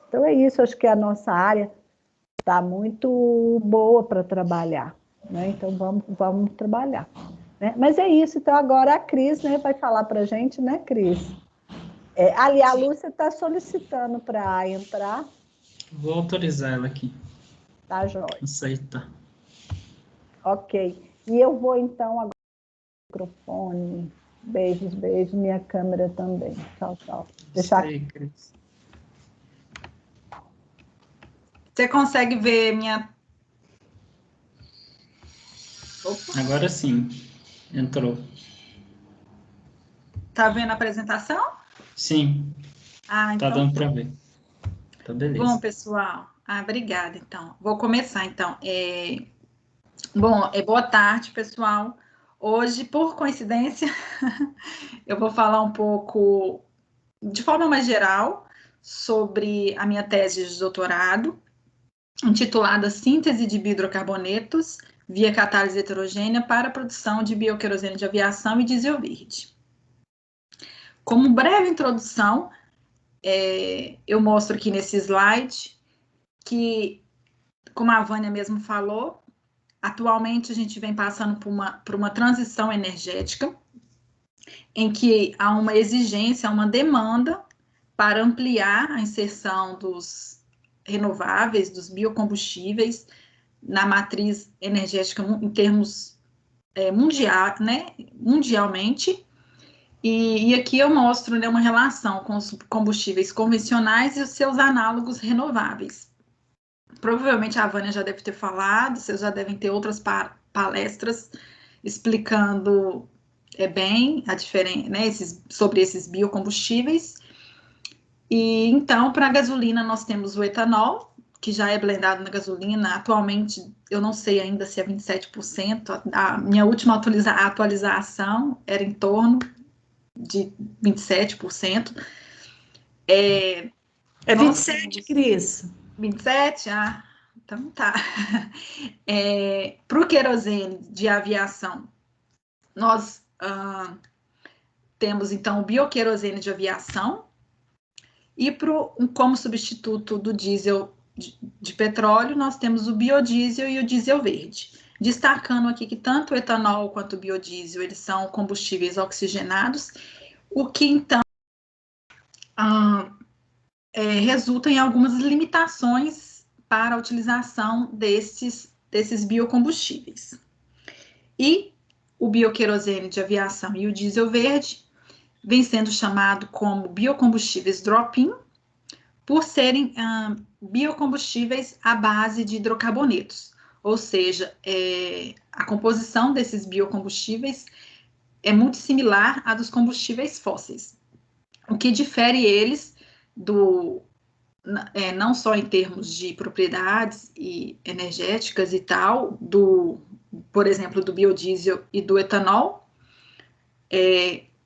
Então é isso, acho que a nossa área está muito boa para trabalhar, né? Então vamos trabalhar. Né? Mas é isso, então agora a Cris, né, vai falar para a gente, né, Cris? Ali a Lúcia está solicitando para entrar. Vou autorizar ela aqui. Tá, joia. Aceita. Ok. E eu vou então agora no microfone. Beijos, beijos, minha câmera também. Tchau, tchau. Deixa aí, Cris. Você consegue ver minha... Opa. Agora sim, entrou. Tá vendo a apresentação? Sim, então tá dando para ver. Tá beleza. Bom, pessoal, obrigada, então. Vou começar, então. Bom, boa tarde, pessoal. Hoje, por coincidência, eu vou falar um pouco, de forma mais geral, sobre a minha tese de doutorado, intitulada Síntese de Bihidrocarbonetos via catálise heterogênea para a produção de bioquerosene de aviação e diesel verde. Como breve introdução, eu mostro aqui nesse slide que, como a Vânia mesmo falou, atualmente a gente vem passando por uma transição energética em que há uma exigência, uma demanda para ampliar a inserção dos renováveis, dos biocombustíveis na matriz energética em termos mundialmente. E aqui eu mostro, né, uma relação com os combustíveis convencionais e os seus análogos renováveis. Provavelmente a Vânia já deve ter falado, vocês já devem ter outras palestras explicando bem a diferença, né, sobre esses biocombustíveis. E então, para a gasolina, nós temos o etanol, que já é blendado na gasolina. Atualmente, eu não sei ainda se é 27%. A minha última atualização era em torno de 27%. É 27, Cris. 27? Então tá. Para o querosene de aviação, nós temos, então, o bioquerosene de aviação, e como substituto do diesel de petróleo, nós temos o biodiesel e o diesel verde. Destacando aqui que tanto o etanol quanto o biodiesel, eles são combustíveis oxigenados, o que, então, resulta em algumas limitações para a utilização desses biocombustíveis. E o bioquerosene de aviação e o diesel verde vem sendo chamado como biocombustíveis drop-in, por serem biocombustíveis à base de hidrocarbonetos, ou seja, a composição desses biocombustíveis é muito similar à dos combustíveis fósseis, o que difere eles não só em termos de propriedades e energéticas e tal, por exemplo, do biodiesel e do etanol,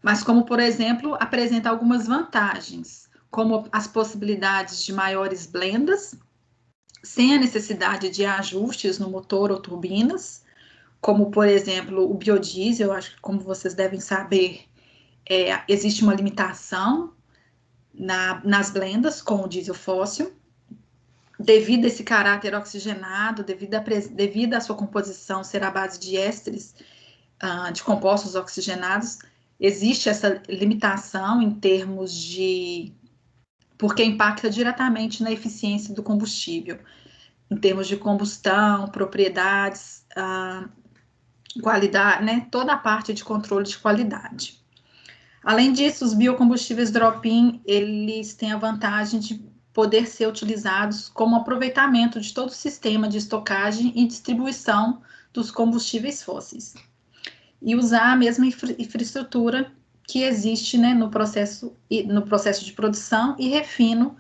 mas como, por exemplo, apresenta algumas vantagens, como as possibilidades de maiores blendas, sem a necessidade de ajustes no motor ou turbinas, como, por exemplo, o biodiesel. Acho que, como vocês devem saber, existe uma limitação nas blendas com o diesel fóssil, devido a esse caráter oxigenado, devido à sua composição ser à base de ésteres, de compostos oxigenados. Existe essa limitação em termos de... porque impacta diretamente na eficiência do combustível, em termos de combustão, propriedades, qualidade, né? Toda a parte de controle de qualidade. Além disso, os biocombustíveis drop-in, eles têm a vantagem de poder ser utilizados como aproveitamento de todo o sistema de estocagem e distribuição dos combustíveis fósseis, e usar a mesma infraestrutura que existe, né, no processo de produção e refino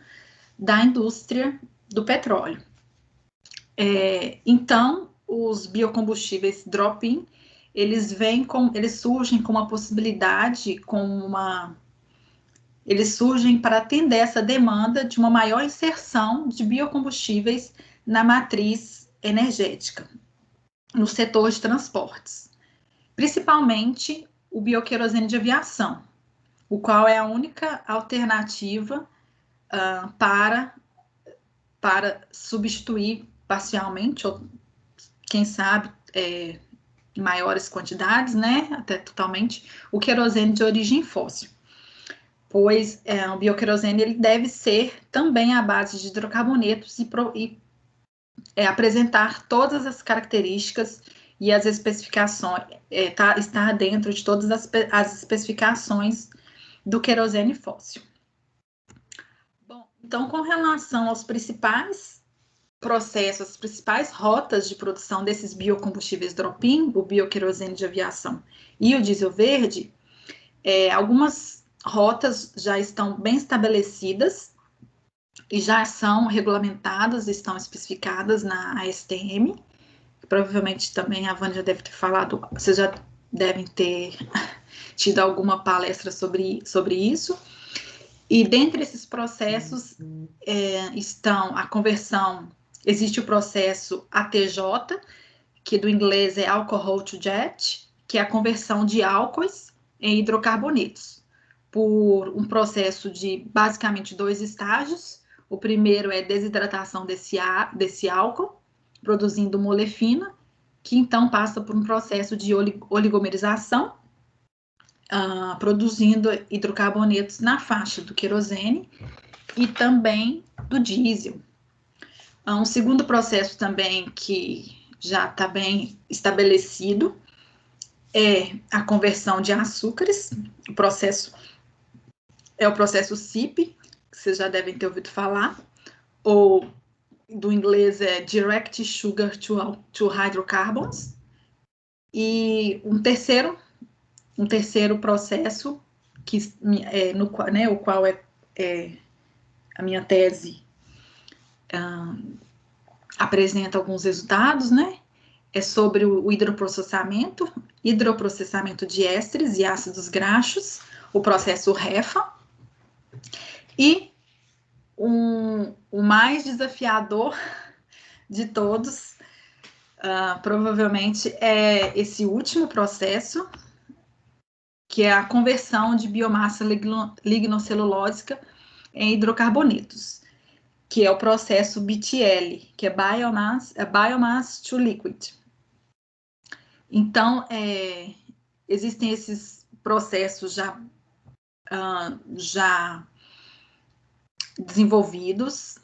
da indústria do petróleo. Então, os biocombustíveis drop-in, eles surgem com uma possibilidade, eles surgem para atender essa demanda de uma maior inserção de biocombustíveis na matriz energética, no setor de transportes, principalmente o bioquerosene de aviação, o qual é a única alternativa para substituir parcialmente, ou quem sabe em maiores quantidades, né, até totalmente, o querosene de origem fóssil. Pois o bioquerosene ele deve ser também à base de hidrocarbonetos e apresentar todas as características e as especificações, estar dentro de todas as especificações do querosene fóssil. Bom, então, com relação aos principais processos, as principais rotas de produção desses biocombustíveis drop-in, o bioquerosene de aviação e o diesel verde, algumas rotas já estão bem estabelecidas e já são regulamentadas, estão especificadas na ASTM. Provavelmente também a Vânia já deve ter falado, vocês já devem ter tido alguma palestra sobre isso. E dentre esses processos estão a conversão, existe o processo ATJ, que do inglês é Alcohol to Jet, que é a conversão de álcoois em hidrocarbonetos, por um processo de basicamente 2 estágios. O primeiro é desidratação desse álcool, produzindo molefina, que então passa por um processo de oligomerização, produzindo hidrocarbonetos na faixa do querosene e também do diesel. Um segundo processo também que já está bem estabelecido é a conversão de açúcares. O processo é o processo CIP, que vocês já devem ter ouvido falar, ou do inglês é Direct Sugar to Hydrocarbons. E um terceiro processo, que o qual é a minha tese apresenta alguns resultados, né? É sobre o hidroprocessamento de ésteres e ácidos graxos, o processo HEFA, e o mais desafiador de todos, provavelmente, é esse último processo, que é a conversão de biomassa lignocelulósica em hidrocarbonetos, que é o processo BTL, que é Biomass to Liquid. Então, existem esses processos já desenvolvidos,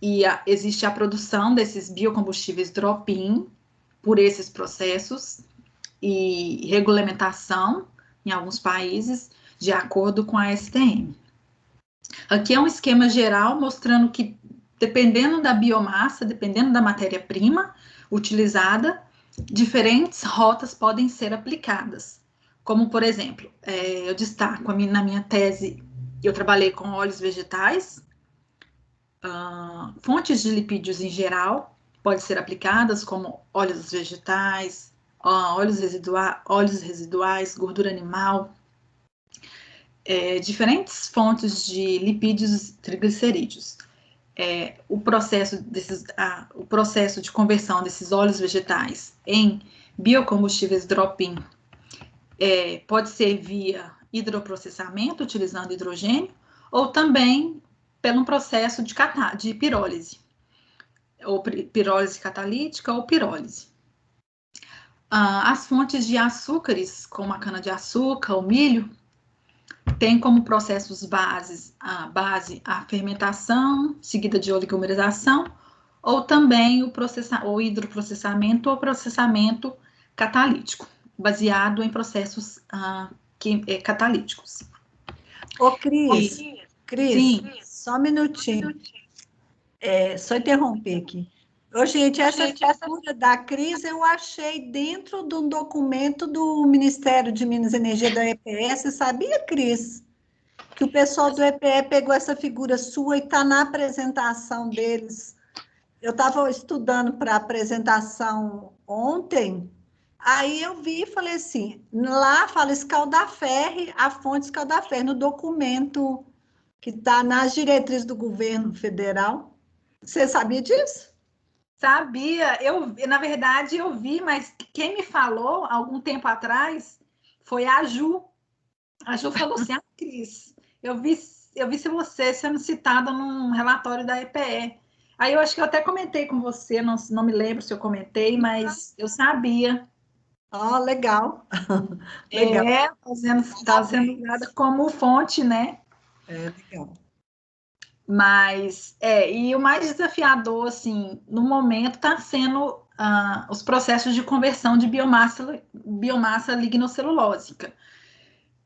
e existe a produção desses biocombustíveis drop-in por esses processos e regulamentação em alguns países de acordo com a STM. Aqui é um esquema geral mostrando que, dependendo da biomassa, dependendo da matéria-prima utilizada, diferentes rotas podem ser aplicadas. Como, por exemplo, eu destaco na minha tese, eu trabalhei com óleos vegetais, fontes de lipídios em geral podem ser aplicadas, como óleos vegetais, óleos residuais, gordura animal, diferentes fontes de lipídios e triglicerídeos. O processo de conversão desses óleos vegetais em biocombustíveis drop-in pode ser via hidroprocessamento, utilizando hidrogênio, ou também pelo processo de pirólise, ou pirólise catalítica ou pirólise. As fontes de açúcares, como a cana-de-açúcar, o milho, tem como processos base a fermentação, seguida de oligomerização, ou também o hidroprocessamento ou processamento catalítico, baseado em processos catalíticos. Ô, Cris, sim. Só um minutinho. Só interromper aqui. Gente, essa figura da Cris eu achei dentro de um documento do Ministério de Minas e Energia da EPS. Sabia, Cris? Que o pessoal do EPE pegou essa figura sua e está na apresentação deles. Eu estava estudando para a apresentação ontem, aí eu vi e falei assim, lá fala escaldaferre, a fonte escaldaferre, no documento que está nas diretrizes do governo federal. Você sabia disso? Sabia, na verdade eu vi, mas quem me falou algum tempo atrás foi a Ju. A Ju falou assim, Cris, eu vi você sendo citada num relatório da EPE. Aí eu acho que eu até comentei com você, não me lembro se eu comentei, mas eu sabia. Legal. Legal. Está sendo usada como fonte, né? Legal. Mas, e o mais desafiador, assim, no momento, está sendo os processos de conversão de biomassa lignocelulósica,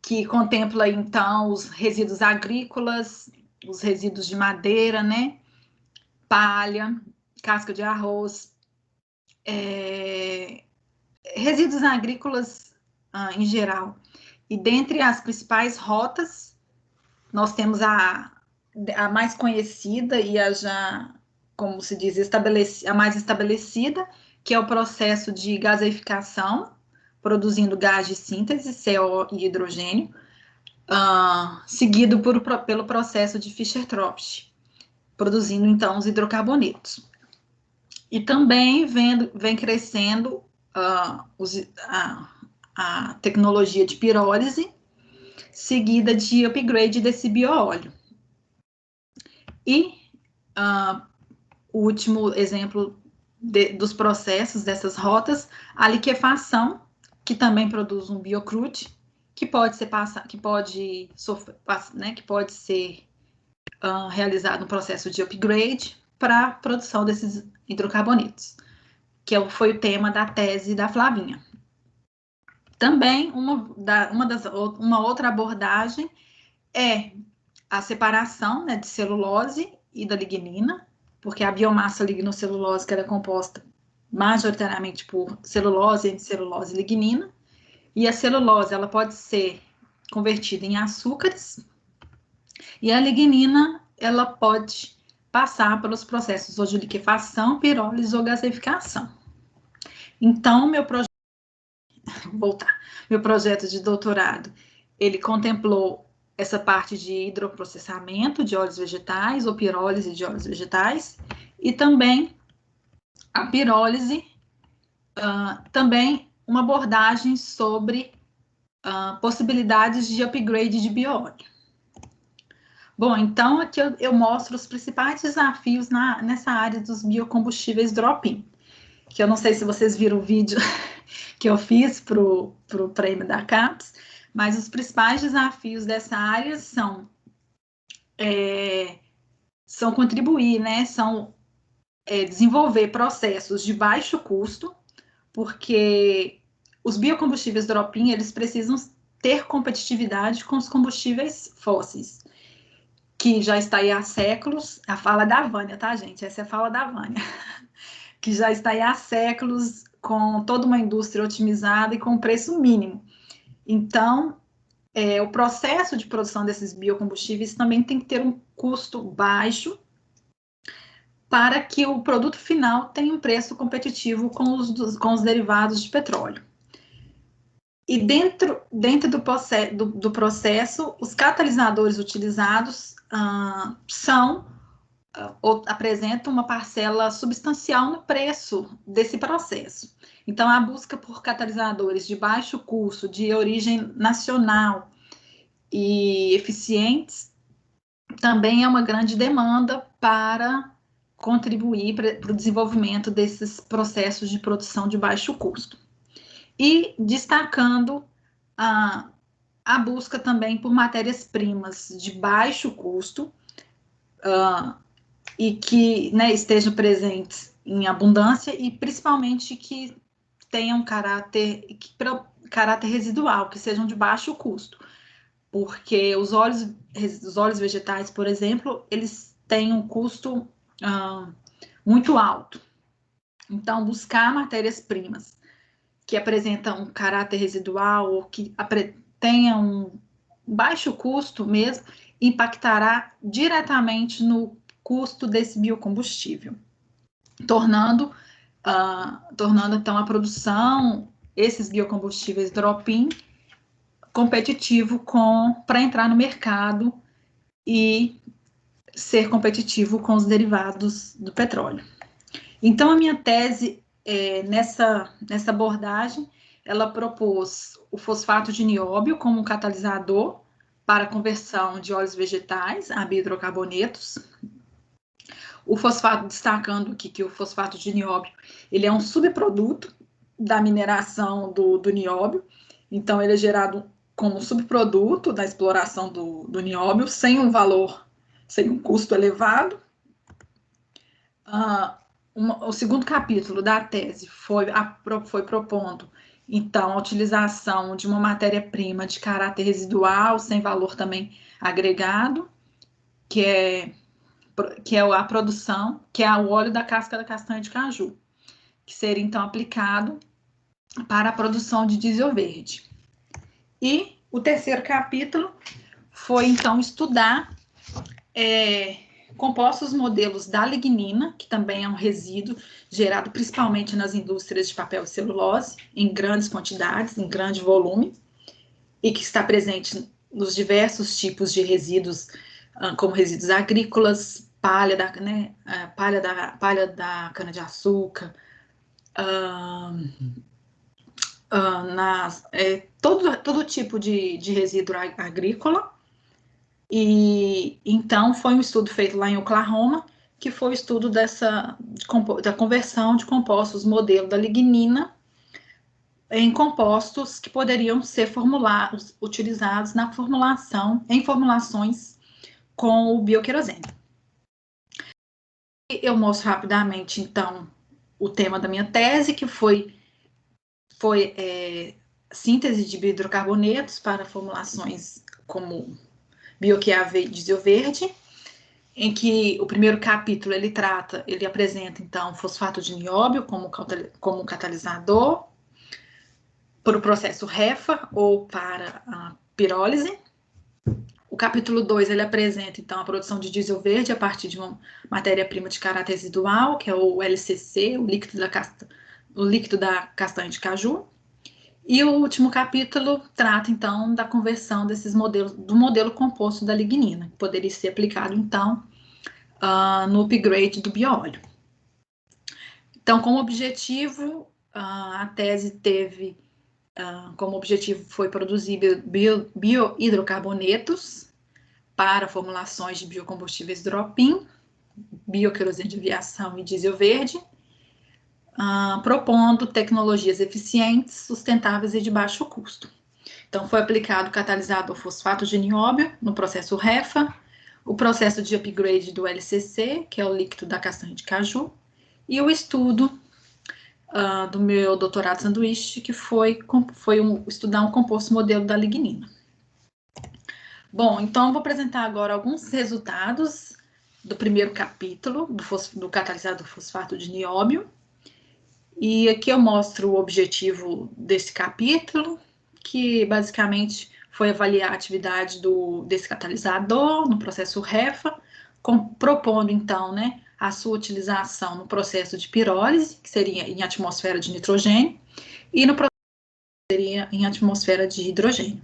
que contempla, então, os resíduos agrícolas, os resíduos de madeira, né? Palha, casca de arroz, resíduos agrícolas em geral. E dentre as principais rotas, nós temos a mais conhecida e a já, como se diz, a mais estabelecida, que é o processo de gaseificação, produzindo gás de síntese, CO e hidrogênio, seguido pelo processo de Fischer-Tropsch, produzindo, então, os hidrocarbonetos. E também vem crescendo a tecnologia de pirólise, seguida de upgrade desse bioóleo. E o último exemplo dos processos dessas rotas, a liquefação, que também produz um biocrude, que pode ser realizado um processo de upgrade para a produção desses hidrocarbonetos, que foi o tema da tese da Flavinha. Também uma outra abordagem é a separação, né, de celulose e da lignina, porque a biomassa lignocelulósica era composta majoritariamente por celulose, hemicelulose e lignina, e a celulose ela pode ser convertida em açúcares, e a lignina ela pode passar pelos processos ou de liquefação, pirólise ou gaseificação. Então, meu projeto de doutorado, ele contemplou essa parte de hidroprocessamento de óleos vegetais, ou pirólise de óleos vegetais, e também a pirólise, também uma abordagem sobre possibilidades de upgrade de bióleo. Bom, então aqui eu mostro os principais desafios nessa área dos biocombustíveis drop-in, que eu não sei se vocês viram o vídeo que eu fiz para o prêmio da CAPES, mas os principais desafios dessa área são contribuir, né? São desenvolver processos de baixo custo, porque os biocombustíveis drop-in, eles precisam ter competitividade com os combustíveis fósseis, que já está aí há séculos, a fala da Vânia, tá, gente? Essa é a fala da Vânia, que já está aí há séculos com toda uma indústria otimizada e com preço mínimo. Então, o processo de produção desses biocombustíveis também tem que ter um custo baixo para que o produto final tenha um preço competitivo com os derivados de petróleo. E dentro do processo, os catalisadores utilizados apresentam uma parcela substancial no preço desse processo. Então, a busca por catalisadores de baixo custo, de origem nacional e eficientes, também é uma grande demanda para contribuir para o desenvolvimento desses processos de produção de baixo custo. E destacando a busca também por matérias-primas de baixo custo e que, né, estejam presentes em abundância e principalmente que tenham caráter residual, que sejam de baixo custo, porque os óleos vegetais, por exemplo, eles têm um custo muito alto. Então, buscar matérias-primas que apresentam um caráter residual ou que tenham um baixo custo mesmo, impactará diretamente no custo desse biocombustível, tornando então a produção, esses biocombustíveis drop-in, competitivo para entrar no mercado e ser competitivo com os derivados do petróleo. Então, a minha tese, nessa abordagem, ela propôs o fosfato de nióbio como um catalisador para a conversão de óleos vegetais a biohidrocarbonetos. O fosfato, destacando aqui que o fosfato de nióbio, ele é um subproduto da mineração do nióbio, então ele é gerado como subproduto da exploração do nióbio, sem um custo elevado. O segundo capítulo da tese foi propondo, então, a utilização de uma matéria-prima de caráter residual, sem valor também agregado, que é a produção, que é o óleo da casca da castanha de caju, que seria, então, aplicado para a produção de diesel verde. E o terceiro capítulo foi, então, estudar compostos modelos da lignina, que também é um resíduo gerado principalmente nas indústrias de papel e celulose, em grandes quantidades, em grande volume, e que está presente nos diversos tipos de resíduos, como resíduos agrícolas, palha da cana-de-açúcar, todo tipo de resíduo agrícola. E então foi um estudo feito lá em Oklahoma, que foi o estudo da conversão de compostos modelo da lignina em compostos que poderiam ser utilizados em formulações com o bioquerosene. Eu mostro rapidamente, então, o tema da minha tese, que foi síntese de biohidrocarbonetos para formulações como bioQAV e diesel verde, em que o primeiro capítulo ele apresenta, então, fosfato de nióbio como catalisador para o processo REFA ou para a pirólise. O capítulo 2, ele apresenta, então, a produção de diesel verde a partir de uma matéria-prima de caráter residual, que é o LCC, o líquido da castanha de caju. E o último capítulo trata, então, da conversão do modelo composto da lignina, que poderia ser aplicado, então, no upgrade do bioóleo. Então, como objetivo, a tese teve, como objetivo foi produzir biohidrocarbonetos para formulações de biocombustíveis drop-in, bioquerosene de aviação e diesel verde, propondo tecnologias eficientes, sustentáveis e de baixo custo. Então, foi aplicado o catalisador fosfato de nióbio no processo REFA, o processo de upgrade do LCC, que é o líquido da castanha de caju, e o estudo do meu doutorado sanduíche, que foi estudar um composto modelo da lignina. Bom, então, eu vou apresentar agora alguns resultados do primeiro capítulo do catalisador fosfato de nióbio. E aqui eu mostro o objetivo desse capítulo, que basicamente foi avaliar a atividade desse catalisador no processo REFA, propondo, então, né, a sua utilização no processo de pirólise, que seria em atmosfera de nitrogênio, e no processo que seria em atmosfera de hidrogênio.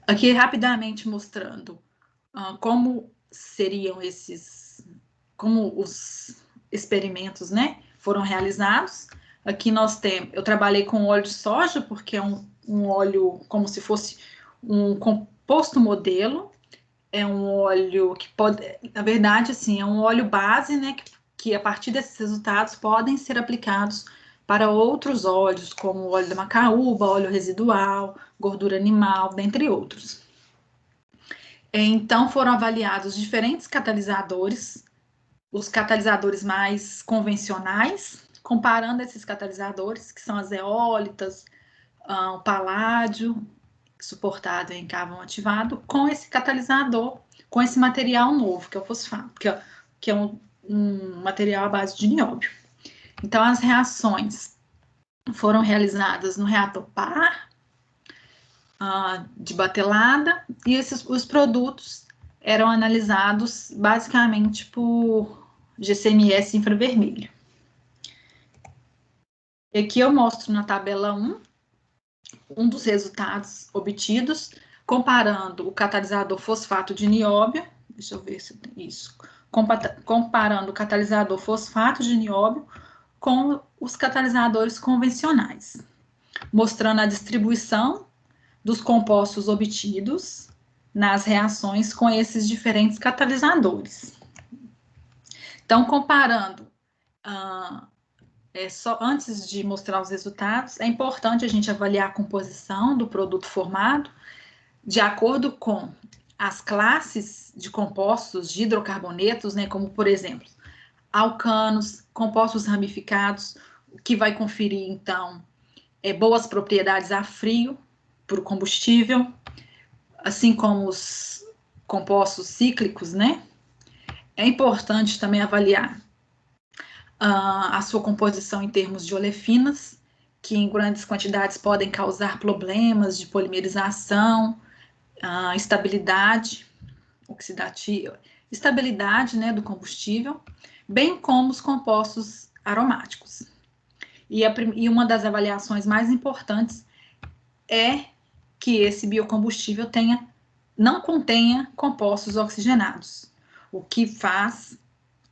Aqui, rapidamente mostrando como seriam como os experimentos, né, foram realizados. Aqui eu trabalhei com óleo de soja, porque é um óleo como se fosse um composto modelo, é um óleo que pode, na verdade, assim, é um óleo base, né, que a partir desses resultados podem ser aplicados para outros óleos, como o óleo da macaúba, óleo residual, gordura animal, dentre outros. Então, foram avaliados diferentes catalisadores, os catalisadores mais convencionais, comparando esses catalisadores, que são as eólitas, o paládio, suportado em carvão ativado, com esse catalisador, com esse material novo, que é o fosfato, que é um material à base de nióbio. Então, as reações foram realizadas no reator par, de batelada, e os produtos eram analisados basicamente por GCMS infravermelho. E aqui eu mostro na tabela 1 dos resultados obtidos, comparando o catalisador fosfato de nióbio, deixa eu ver se tem isso, comparando o catalisador fosfato de nióbio com os catalisadores convencionais, mostrando a distribuição dos compostos obtidos nas reações com esses diferentes catalisadores. Então, comparando, só antes de mostrar os resultados, é importante a gente avaliar a composição do produto formado de acordo com as classes de compostos de hidrocarbonetos, né, como, por exemplo, alcanos, compostos ramificados, que vai conferir, então, boas propriedades a frio para o combustível, assim como os compostos cíclicos, né? É importante também avaliar a sua composição em termos de olefinas, que em grandes quantidades podem causar problemas de polimerização, estabilidade oxidativa, estabilidade, né, do combustível, bem como os compostos aromáticos. E uma das avaliações mais importantes é que esse biocombustível não contenha compostos oxigenados, o que faz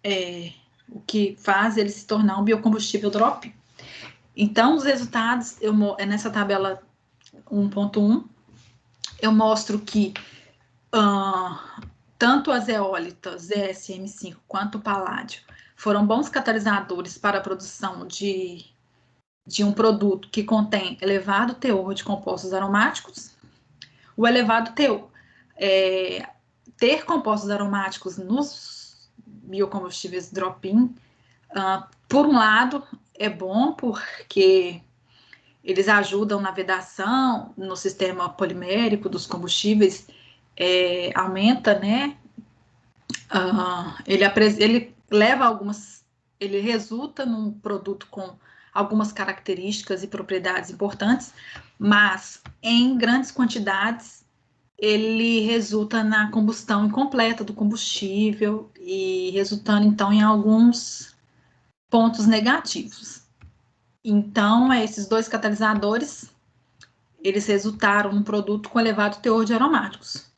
ele se tornar um biocombustível drop. Então, os resultados, nessa tabela 1.1, eu mostro que tanto as eólitas ZSM5 quanto o paládio foram bons catalisadores para a produção de um produto que contém elevado teor de compostos aromáticos. O elevado teor, ter compostos aromáticos nos biocombustíveis drop-in, por um lado, é bom porque eles ajudam na vedação, no sistema polimérico dos combustíveis, aumenta, né? Ele resulta num produto com algumas características e propriedades importantes, mas em grandes quantidades ele resulta na combustão incompleta do combustível e resultando então em alguns pontos negativos. Então, esses dois catalisadores, eles resultaram num produto com elevado teor de aromáticos,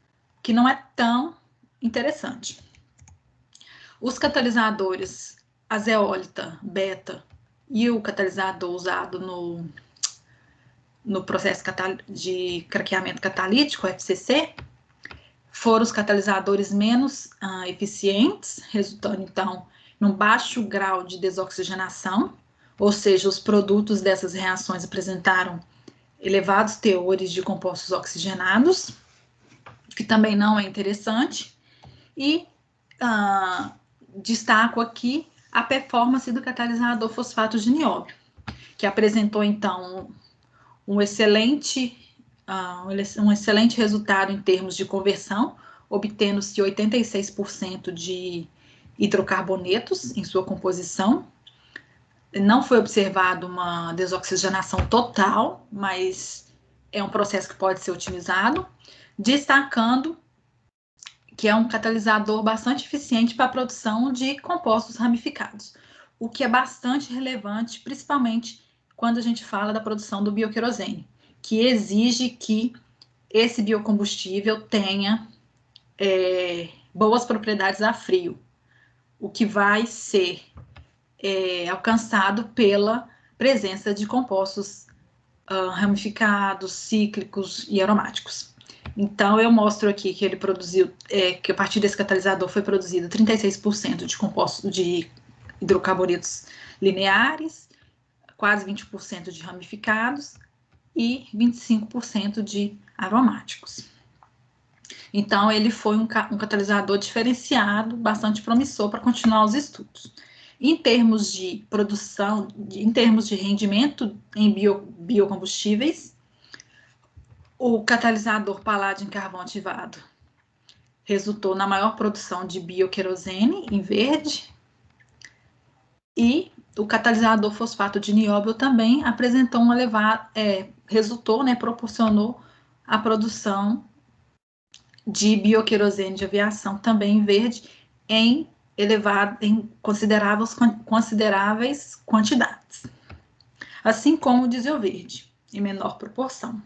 que não é tão interessante. Os catalisadores, a zeólita, beta, e o catalisador usado no processo de craqueamento catalítico, FCC, foram os catalisadores menos eficientes, resultando, então, num baixo grau de desoxigenação, ou seja, os produtos dessas reações apresentaram elevados teores de compostos oxigenados, que também não é interessante, e destaco aqui a performance do catalisador fosfato de nióbio, que apresentou, então, um excelente resultado em termos de conversão, obtendo-se 86% de hidrocarbonetos em sua composição. Não foi observado uma desoxigenação total, mas é um processo que pode ser otimizado, destacando que é um catalisador bastante eficiente para a produção de compostos ramificados, o que é bastante relevante, principalmente quando a gente fala da produção do bioquerosene, que exige que esse biocombustível tenha boas propriedades a frio, o que vai ser alcançado pela presença de compostos ramificados, cíclicos e aromáticos. Então, eu mostro aqui que ele produziu, que a partir desse catalisador foi produzido 36% de compostos de hidrocarbonetos lineares, quase 20% de ramificados e 25% de aromáticos. Então, ele foi um catalisador diferenciado, bastante promissor para continuar os estudos. Em termos de produção, em termos de rendimento em biocombustíveis, o catalisador paládio em carvão ativado resultou na maior produção de bioquerosene em verde, e o catalisador fosfato de nióbio também apresentou um elevado, proporcionou a produção de bioquerosene de aviação também em verde em consideráveis quantidades, assim como o diesel verde, em menor proporção.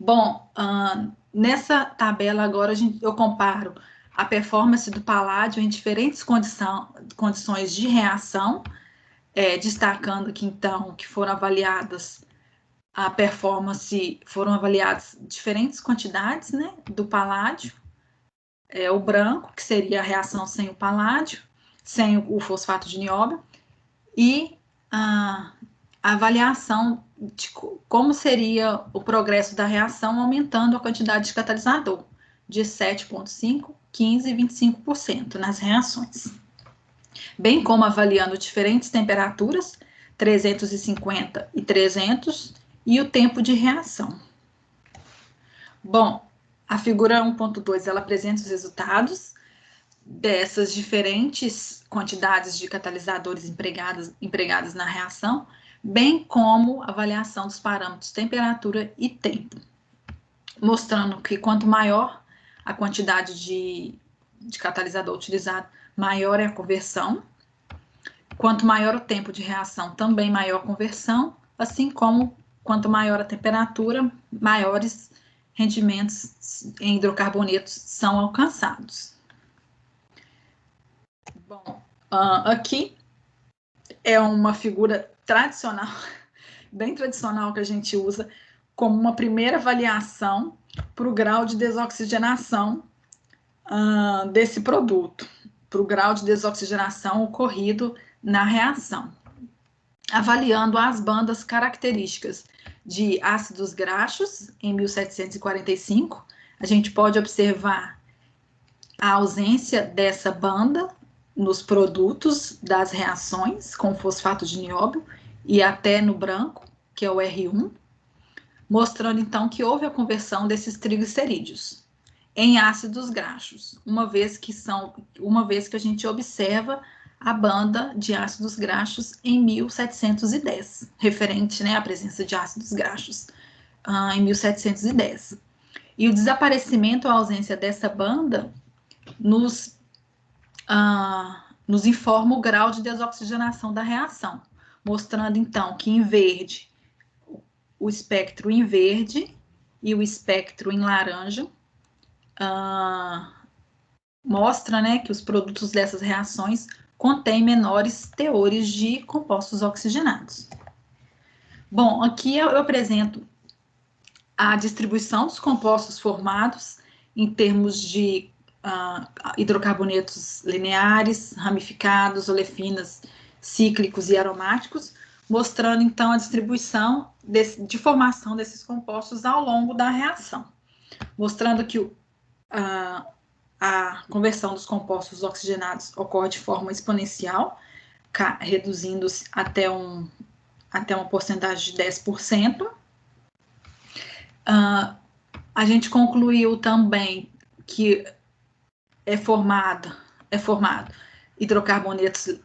Bom, nessa tabela agora eu comparo a performance do paládio em diferentes condições de reação, destacando aqui então que foram avaliadas a performance, foram avaliadas diferentes quantidades, né, do paládio, o branco, que seria a reação sem o paládio, sem o fosfato de nióbio, e a avaliação de como seria o progresso da reação aumentando a quantidade de catalisador, de 7,5%, 15% e 25% nas reações. Bem como avaliando diferentes temperaturas, 350 e 300, e o tempo de reação. Bom, a figura 1.2, ela apresenta os resultados dessas diferentes quantidades de catalisadores empregadas na reação, bem como a avaliação dos parâmetros temperatura e tempo, mostrando que quanto maior a quantidade de catalisador utilizado, maior é a conversão. Quanto maior o tempo de reação, também maior a conversão, assim como quanto maior a temperatura, maiores rendimentos em hidrocarbonetos são alcançados. Bom, aqui é uma figura tradicional, bem tradicional, que a gente usa como uma primeira avaliação para o grau de desoxigenação desse produto, para o grau de desoxigenação ocorrido na reação, avaliando as bandas características de ácidos graxos em 1745. A gente pode observar a ausência dessa banda nos produtos das reações com fosfato de nióbio e até no branco, que é o R1, mostrando então que houve a conversão desses triglicerídeos em ácidos graxos, uma vez que a gente observa a banda de ácidos graxos em 1710, referente, né, à presença de ácidos graxos em 1710. E o desaparecimento ou ausência dessa banda nos informa o grau de desoxigenação da reação, mostrando então que em verde, o espectro em verde e o espectro em laranja mostra, né, que os produtos dessas reações contém menores teores de compostos oxigenados. Bom, aqui eu apresento a distribuição dos compostos formados em termos de hidrocarbonetos lineares, ramificados, olefinas, cíclicos e aromáticos, mostrando então a distribuição de formação desses compostos ao longo da reação, mostrando que a conversão dos compostos oxigenados ocorre de forma exponencial, reduzindo-se até uma porcentagem de 10%. A gente concluiu também que é formado hidrocarbonetos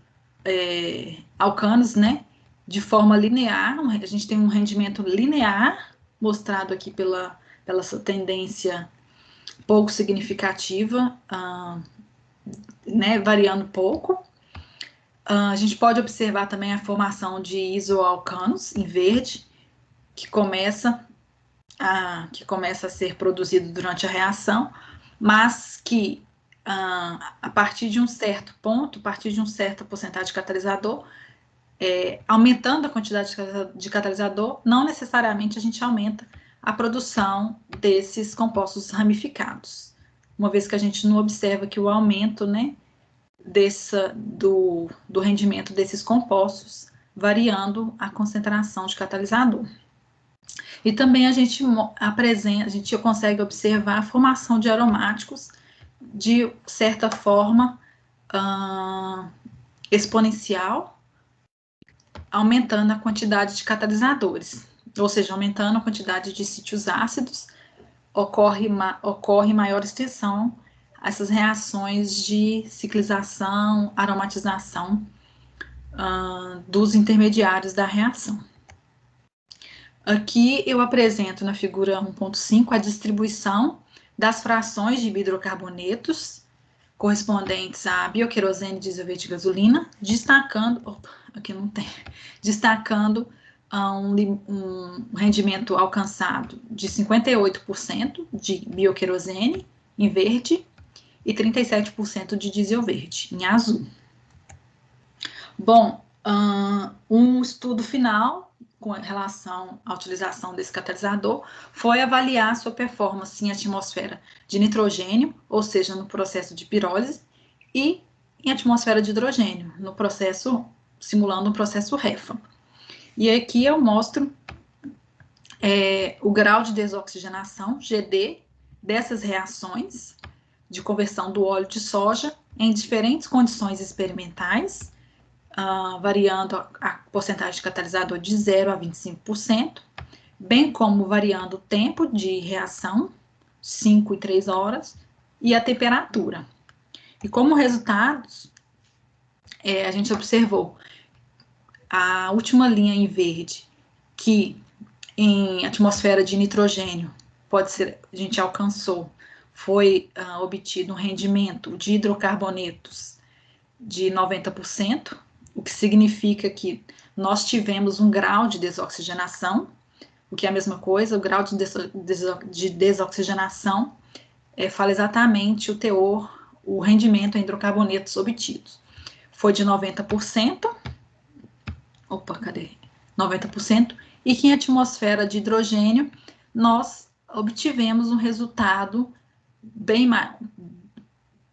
alcanos, né, de forma linear. A gente tem um rendimento linear, mostrado aqui pela essa tendência pouco significativa, né, variando pouco. A gente pode observar também a formação de isoalcanos em verde, que começa a ser produzido durante a reação, mas que a partir de um certo ponto, a partir de uma certa porcentagem de catalisador, aumentando a quantidade de catalisador, não necessariamente a gente aumenta a produção desses compostos ramificados, uma vez que a gente não observa que o aumento, né, do rendimento desses compostos, variando a concentração de catalisador. E também a gente consegue observar a formação de aromáticos de certa forma exponencial, aumentando a quantidade de catalisadores, ou seja, aumentando a quantidade de sítios ácidos, ocorre maior extensão essas reações de ciclização, aromatização dos intermediários da reação. Aqui eu apresento na figura 1.5 a distribuição das frações de hidrocarbonetos correspondentes a bioquerosene, diesel verde e gasolina, destacando um rendimento alcançado de 58% de bioquerosene em verde e 37% de diesel verde em azul. Bom, um estudo final com relação à utilização desse catalisador foi avaliar sua performance em atmosfera de nitrogênio, ou seja, no processo de pirólise, e em atmosfera de hidrogênio, no processo, simulando um processo HEFA. E aqui eu mostro o grau de desoxigenação, GD, dessas reações de conversão do óleo de soja em diferentes condições experimentais, variando a porcentagem de catalisador de 0 a 25%, bem como variando o tempo de reação, 5 e 3 horas, e a temperatura. E como resultados, a gente observou a última linha em verde, que em atmosfera de nitrogênio, a gente alcançou, foi obtido um rendimento de hidrocarbonetos de 90%, o que significa que nós tivemos um grau de desoxigenação, o que é a mesma coisa, o grau de desoxigenação fala exatamente o teor, o rendimento em hidrocarbonetos obtidos. Foi de 90%, 90%, e que em atmosfera de hidrogênio nós obtivemos um resultado bem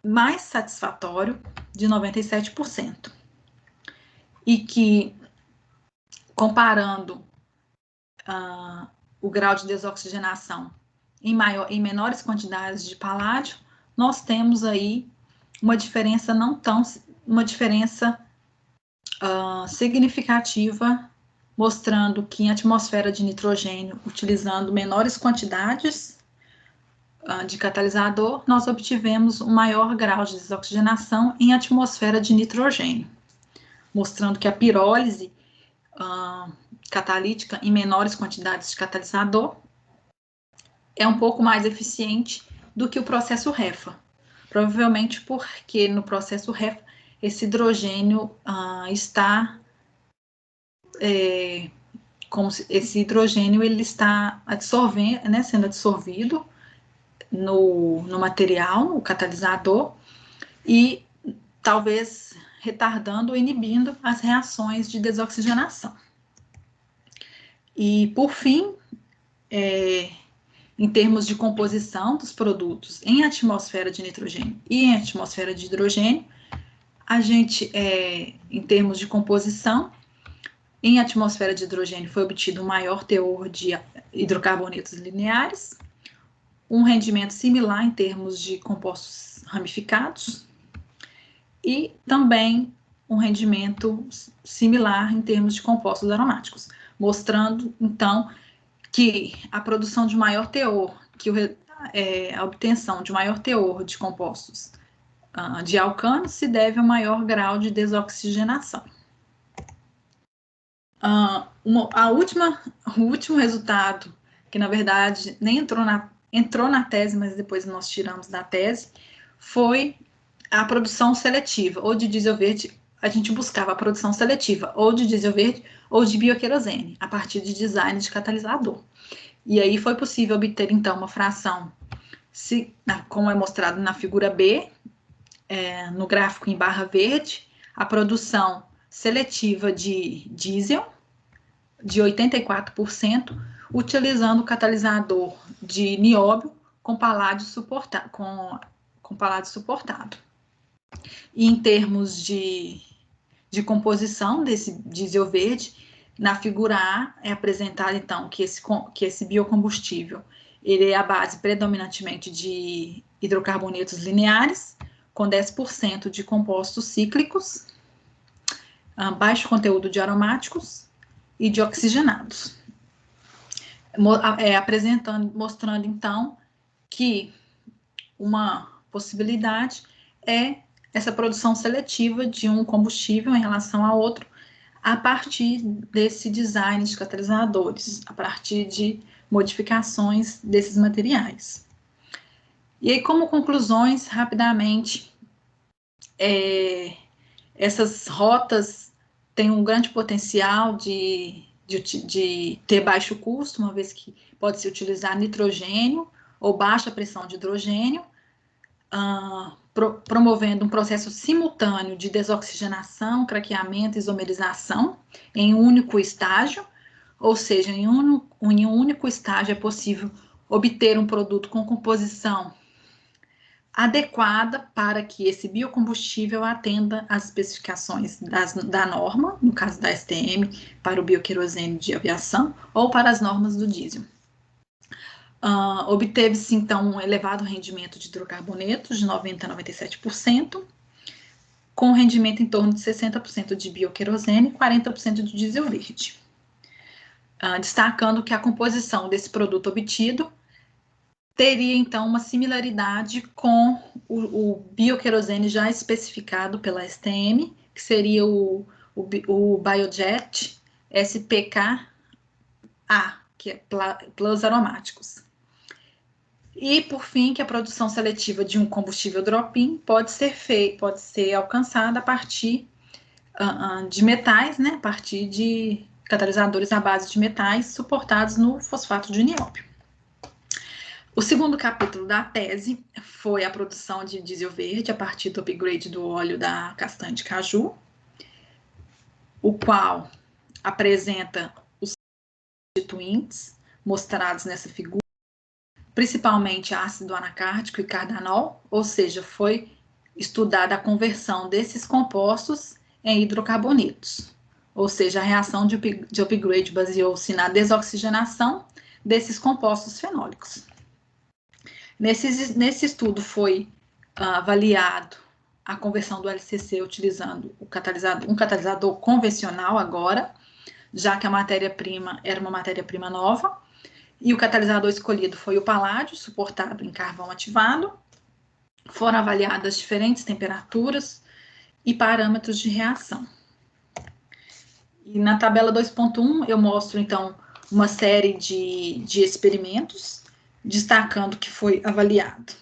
mais satisfatório de 97%. E que, comparando o grau de desoxigenação em menores quantidades de paládio, nós temos aí uma diferença significativa, mostrando que em atmosfera de nitrogênio, utilizando menores quantidades de catalisador, nós obtivemos um maior grau de desoxigenação em atmosfera de nitrogênio, mostrando que a pirólise catalítica em menores quantidades de catalisador é um pouco mais eficiente do que o processo HEFA. Provavelmente porque no processo HEFA esse hidrogênio está esse hidrogênio ele está absorvendo, né, sendo absorvido no material, no catalisador, e talvez retardando ou inibindo as reações de desoxigenação. E, por fim, em termos de composição dos produtos em atmosfera de nitrogênio e em atmosfera de hidrogênio, a gente, em termos de composição, em atmosfera de hidrogênio foi obtido um maior teor de hidrocarbonetos lineares, um rendimento similar em termos de compostos ramificados, e também um rendimento similar em termos de compostos aromáticos, mostrando, então, que a produção de maior teor, a obtenção de maior teor de compostos de alcano se deve ao maior grau de desoxigenação. O último resultado, que na verdade nem entrou na tese, mas depois nós tiramos da tese, foi a produção seletiva, ou de diesel verde. A gente buscava a produção seletiva, ou de diesel verde, ou de bioquerosene, a partir de design de catalisador. E aí foi possível obter, então, uma fração, como é mostrado na figura B, no gráfico em barra verde, a produção seletiva de diesel, de 84%, utilizando o catalisador de nióbio com paládio suportado. E em termos de composição desse diesel verde, na figura A é apresentado, então, que esse biocombustível ele é a base predominantemente de hidrocarbonetos lineares, com 10% de compostos cíclicos, baixo conteúdo de aromáticos e de oxigenados. Mostrando, então, que uma possibilidade é essa produção seletiva de um combustível em relação a outro, a partir desse design de catalisadores, a partir de modificações desses materiais. E aí, como conclusões, rapidamente, essas rotas têm um grande potencial de ter baixo custo, uma vez que pode-se utilizar nitrogênio ou baixa pressão de hidrogênio, promovendo um processo simultâneo de desoxigenação, craqueamento e isomerização em um único estágio, ou seja, em um único estágio é possível obter um produto com composição adequada para que esse biocombustível atenda às especificações da norma, no caso da STM, para o bioquerosene de aviação, ou para as normas do diesel. Obteve-se, então, um elevado rendimento de hidrocarbonetos, de 90% a 97%, com rendimento em torno de 60% de bioquerosene e 40% de diesel verde. Destacando que a composição desse produto obtido teria, então, uma similaridade com o bioquerosene já especificado pela STM, que seria o Biojet SPK-A, que é Plus Aromáticos. E, por fim, que a produção seletiva de um combustível drop-in pode ser alcançada a partir de metais, né, a partir de catalisadores à base de metais suportados no fosfato de nióbio. O segundo capítulo da tese foi a produção de diesel verde a partir do upgrade do óleo da castanha de caju, o qual apresenta os constituintes mostrados nessa figura, principalmente ácido anacárdico e cardanol, ou seja, foi estudada a conversão desses compostos em hidrocarbonetos, ou seja, a reação de upgrade baseou-se na desoxigenação desses compostos fenólicos. Nesse estudo foi avaliado a conversão do LCC utilizando um catalisador convencional agora, já que a matéria-prima era uma matéria-prima nova, e o catalisador escolhido foi o paládio, suportado em carvão ativado. Foram avaliadas diferentes temperaturas e parâmetros de reação. E na tabela 2.1 eu mostro, então, uma série de experimentos, destacando que foi avaliado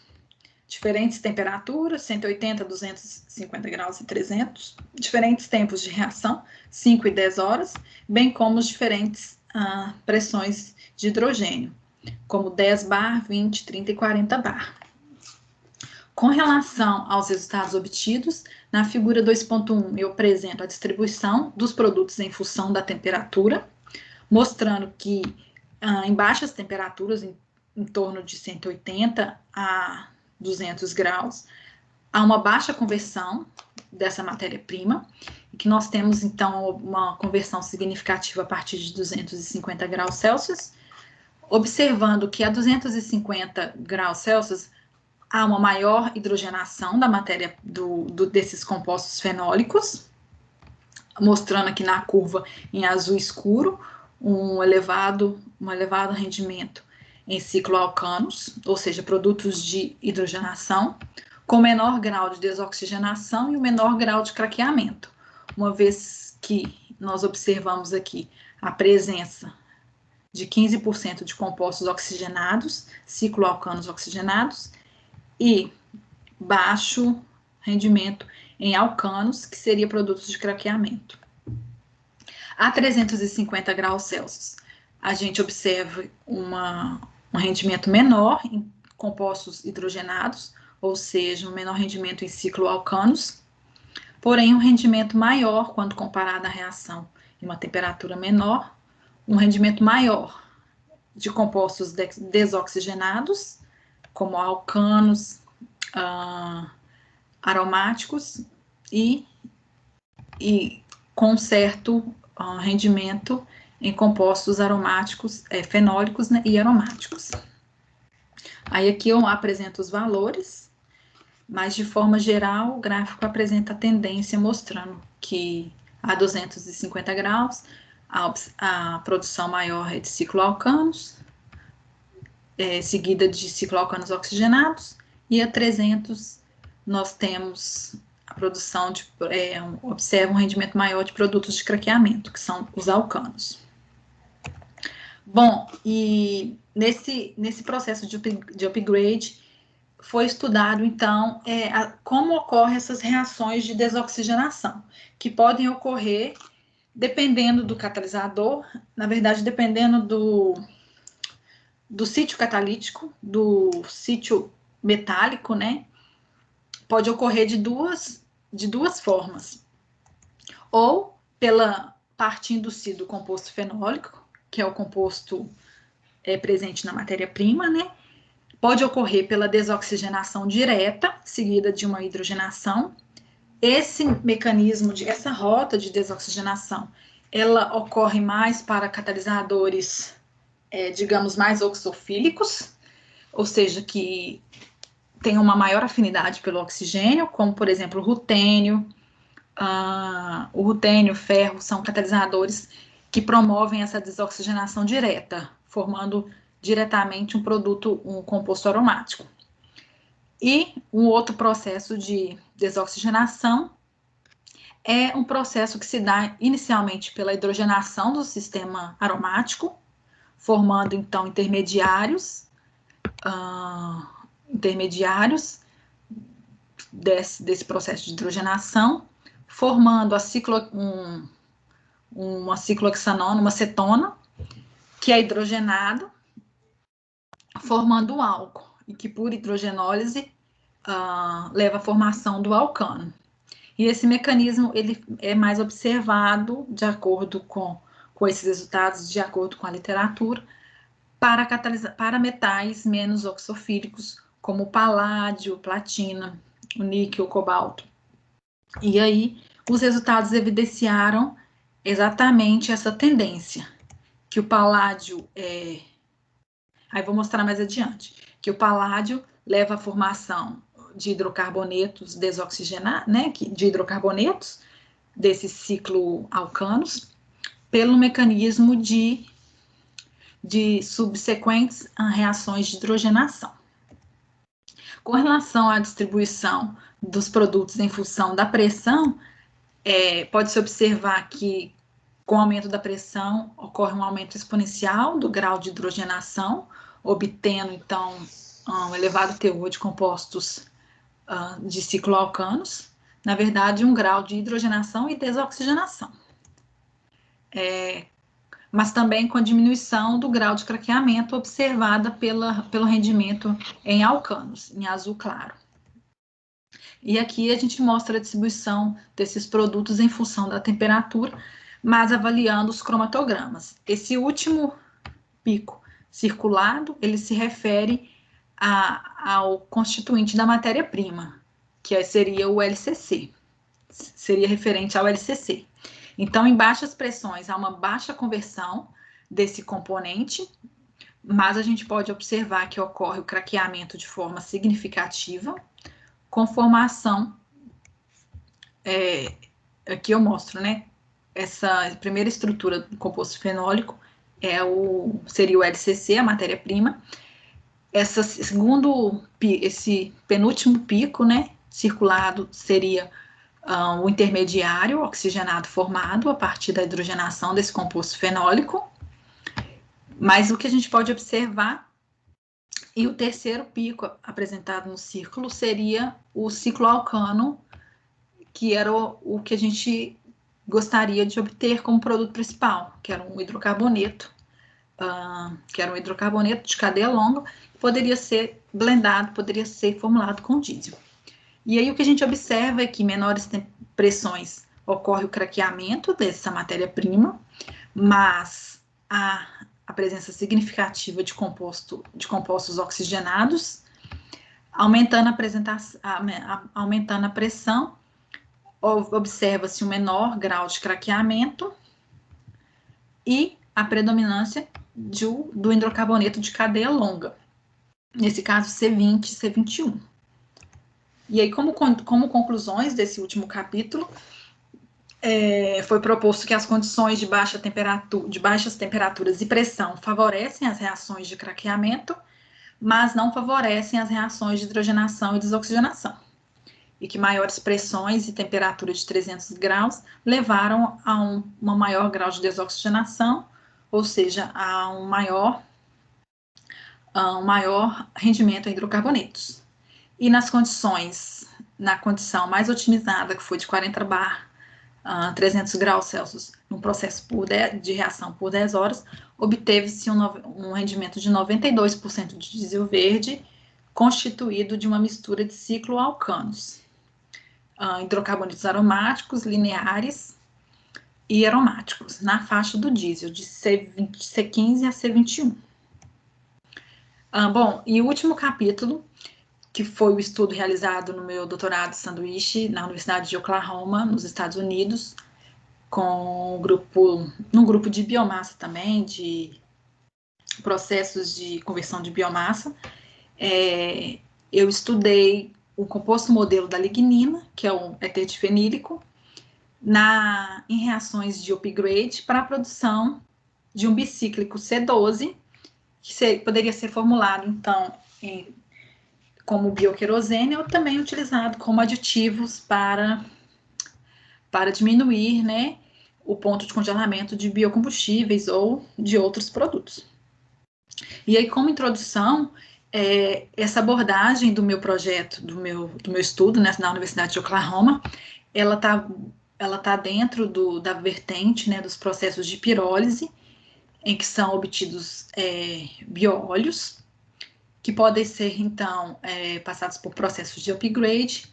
diferentes temperaturas, 180, 250 graus e 300, diferentes tempos de reação, 5 e 10 horas, bem como as diferentes pressões de hidrogênio, como 10 bar, 20, 30 e 40 bar. Com relação aos resultados obtidos, na figura 2.1 eu apresento a distribuição dos produtos em função da temperatura, mostrando que em baixas temperaturas, em torno de 180 a 200 graus, há uma baixa conversão dessa matéria-prima, e que nós temos, então, uma conversão significativa a partir de 250 graus Celsius, observando que a 250 graus Celsius há uma maior hidrogenação da matéria desses compostos fenólicos, mostrando aqui na curva em azul escuro um elevado rendimento em cicloalcanos, ou seja, produtos de hidrogenação, com menor grau de desoxigenação e o menor grau de craqueamento, uma vez que nós observamos aqui a presença de 15% de compostos oxigenados, cicloalcanos oxigenados, e baixo rendimento em alcanos, que seria produtos de craqueamento. A 350 graus Celsius, a gente observa um rendimento menor em compostos hidrogenados, ou seja, um menor rendimento em cicloalcanos, porém um rendimento maior quando comparado à reação em uma temperatura menor, um rendimento maior de compostos desoxigenados, como alcanos, aromáticos e com certo rendimento em compostos aromáticos, fenólicos, né, e aromáticos. Aí aqui eu apresento os valores, mas de forma geral o gráfico apresenta a tendência mostrando que a 250 graus a produção maior é de cicloalcanos, seguida de cicloalcanos oxigenados, e a 300 nós temos a produção observa um rendimento maior de produtos de craqueamento, que são os alcanos. Bom, e nesse processo de upgrade foi estudado, então, como ocorrem essas reações de desoxigenação, que podem ocorrer dependendo do catalisador, na verdade, dependendo do sítio catalítico, do sítio metálico, né? Pode ocorrer de duas formas. Ou partindo-se do composto fenólico, que é o composto presente na matéria-prima, né? Pode ocorrer pela desoxigenação direta, seguida de uma hidrogenação. Esse mecanismo, essa rota de desoxigenação, ela ocorre mais para catalisadores, digamos, mais oxofílicos, ou seja, que tem uma maior afinidade pelo oxigênio, como, por exemplo, o rutênio. O rutênio, o ferro, são catalisadores que promovem essa desoxigenação direta, formando diretamente um produto, um composto aromático. E um outro processo de desoxigenação é um processo que se dá inicialmente pela hidrogenação do sistema aromático, formando, então, intermediários desse processo de hidrogenação, formando uma ciclohexanona, uma cetona, que é hidrogenado, formando o álcool, e que por hidrogenólise leva à formação do alcano. E esse mecanismo ele é mais observado, de acordo com esses resultados, de acordo com a literatura, para metais menos oxofílicos, como o paládio, platina, o níquel, o cobalto. E aí, os resultados evidenciaram exatamente essa tendência, que o paládio aí vou mostrar mais adiante, que o paládio leva à formação de hidrocarbonetos desoxigenados, né, de hidrocarbonetos, desses cicloalcanos, pelo mecanismo de subsequentes reações de hidrogenação. Com relação à distribuição dos produtos em função da pressão, pode-se observar que, com o aumento da pressão, ocorre um aumento exponencial do grau de hidrogenação, obtendo, então, um elevado teor de compostos de cicloalcanos, na verdade, um grau de hidrogenação e desoxigenação. Mas também com a diminuição do grau de craqueamento observada pelo rendimento em alcanos, em azul claro. E aqui a gente mostra a distribuição desses produtos em função da temperatura, mas avaliando os cromatogramas. Esse último pico circulado, ele se refere ao constituinte da matéria-prima, que seria o LCC, seria referente ao LCC. Então, em baixas pressões, há uma baixa conversão desse componente, mas a gente pode observar que ocorre o craqueamento de forma significativa, com formação, aqui eu mostro, né, essa primeira estrutura do composto fenólico seria o LCC, a matéria-prima. Esse penúltimo pico, né, circulado, seria o intermediário oxigenado formado a partir da hidrogenação desse composto fenólico. Mas o que a gente pode observar, e o terceiro pico apresentado no círculo, seria o cicloalcano, que era o que a gente gostaria de obter como produto principal, que era um hidrocarboneto, de cadeia longa, que poderia ser blendado, poderia ser formulado com diesel. E aí o que a gente observa é que em menores pressões ocorre o craqueamento dessa matéria-prima, mas a presença significativa de compostos oxigenados, aumentando a pressão, observa-se um menor grau de craqueamento e a predominância do hidrocarboneto de cadeia longa, nesse caso C20 e C21. E aí, como conclusões desse último capítulo, foi proposto que as condições de baixas temperaturas e pressão favorecem as reações de craqueamento, mas não favorecem as reações de hidrogenação e desoxigenação. E que maiores pressões e temperatura de 300 graus levaram a uma maior grau de desoxigenação, ou seja, a um maior rendimento em hidrocarbonetos. E na condição mais otimizada, que foi de 40 bar, 300 graus Celsius, num processo de reação por 10 horas, obteve-se um rendimento de 92% de diesel verde, constituído de uma mistura de cicloalcanos, hidrocarbonetos aromáticos lineares e aromáticos, na faixa do diesel, de C15 a C21. Bom, e o último capítulo, que foi o estudo realizado no meu doutorado de sanduíche na Universidade de Oklahoma, nos Estados Unidos, com um grupo de biomassa também, de processos de conversão de biomassa. Eu estudei o composto modelo da lignina, que é o éter difenílico, em reações de upgrade para a produção de um bicíclico C12, que poderia ser formulado, então, como bioquerosene, ou também utilizado como aditivos para diminuir, né, o ponto de congelamento de biocombustíveis ou de outros produtos. E aí, como introdução, essa abordagem do meu projeto, do meu estudo, né, na Universidade de Oklahoma, ela tá dentro da vertente, né, dos processos de pirólise, em que são obtidos bióleos, que podem ser, então, passados por processos de upgrade,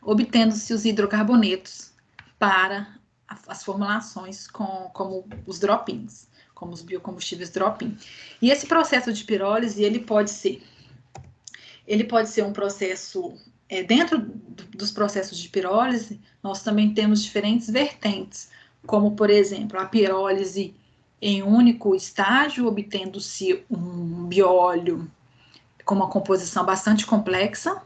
obtendo-se os hidrocarbonetos para as formulações como os drop-ins, como os biocombustíveis drop-in. E esse processo de pirólise, ele pode ser um processo, dentro dos processos de pirólise, nós também temos diferentes vertentes, como, por exemplo, a pirólise em um único estágio, obtendo-se um bióleo com uma composição bastante complexa.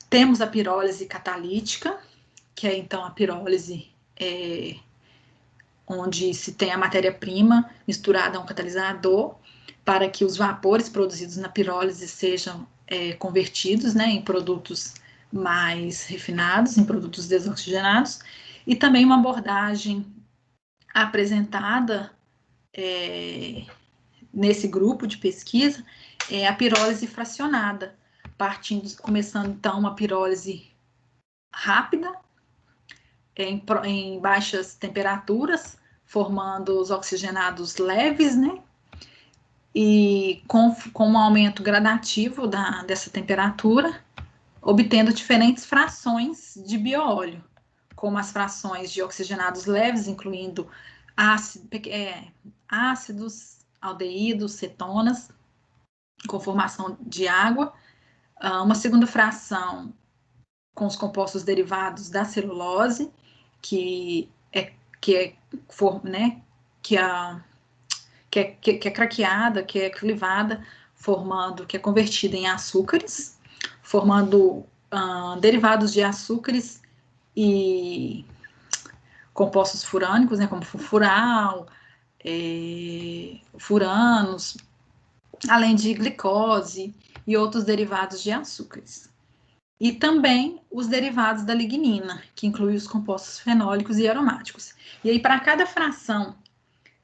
Temos a pirólise catalítica, que é, então, a pirólise onde se tem a matéria-prima misturada a um catalisador, para que os vapores produzidos na pirólise sejam convertidos, né, em produtos mais refinados, em produtos desoxigenados, e também uma abordagem apresentada nesse grupo de pesquisa é a pirólise fracionada, começando então uma pirólise rápida, em baixas temperaturas, formando os oxigenados leves, né? E com um aumento gradativo dessa temperatura, obtendo diferentes frações de bioóleo, como as frações de oxigenados leves, incluindo ácidos, aldeídos, cetonas, com formação de água, uma segunda fração com os compostos derivados da celulose, que é craqueada, que é clivada, que é convertida em açúcares, formando derivados de açúcares e compostos furânicos, né, como fural, furanos, além de glicose e outros derivados de açúcares. E também os derivados da lignina, que inclui os compostos fenólicos e aromáticos. E aí, para cada fração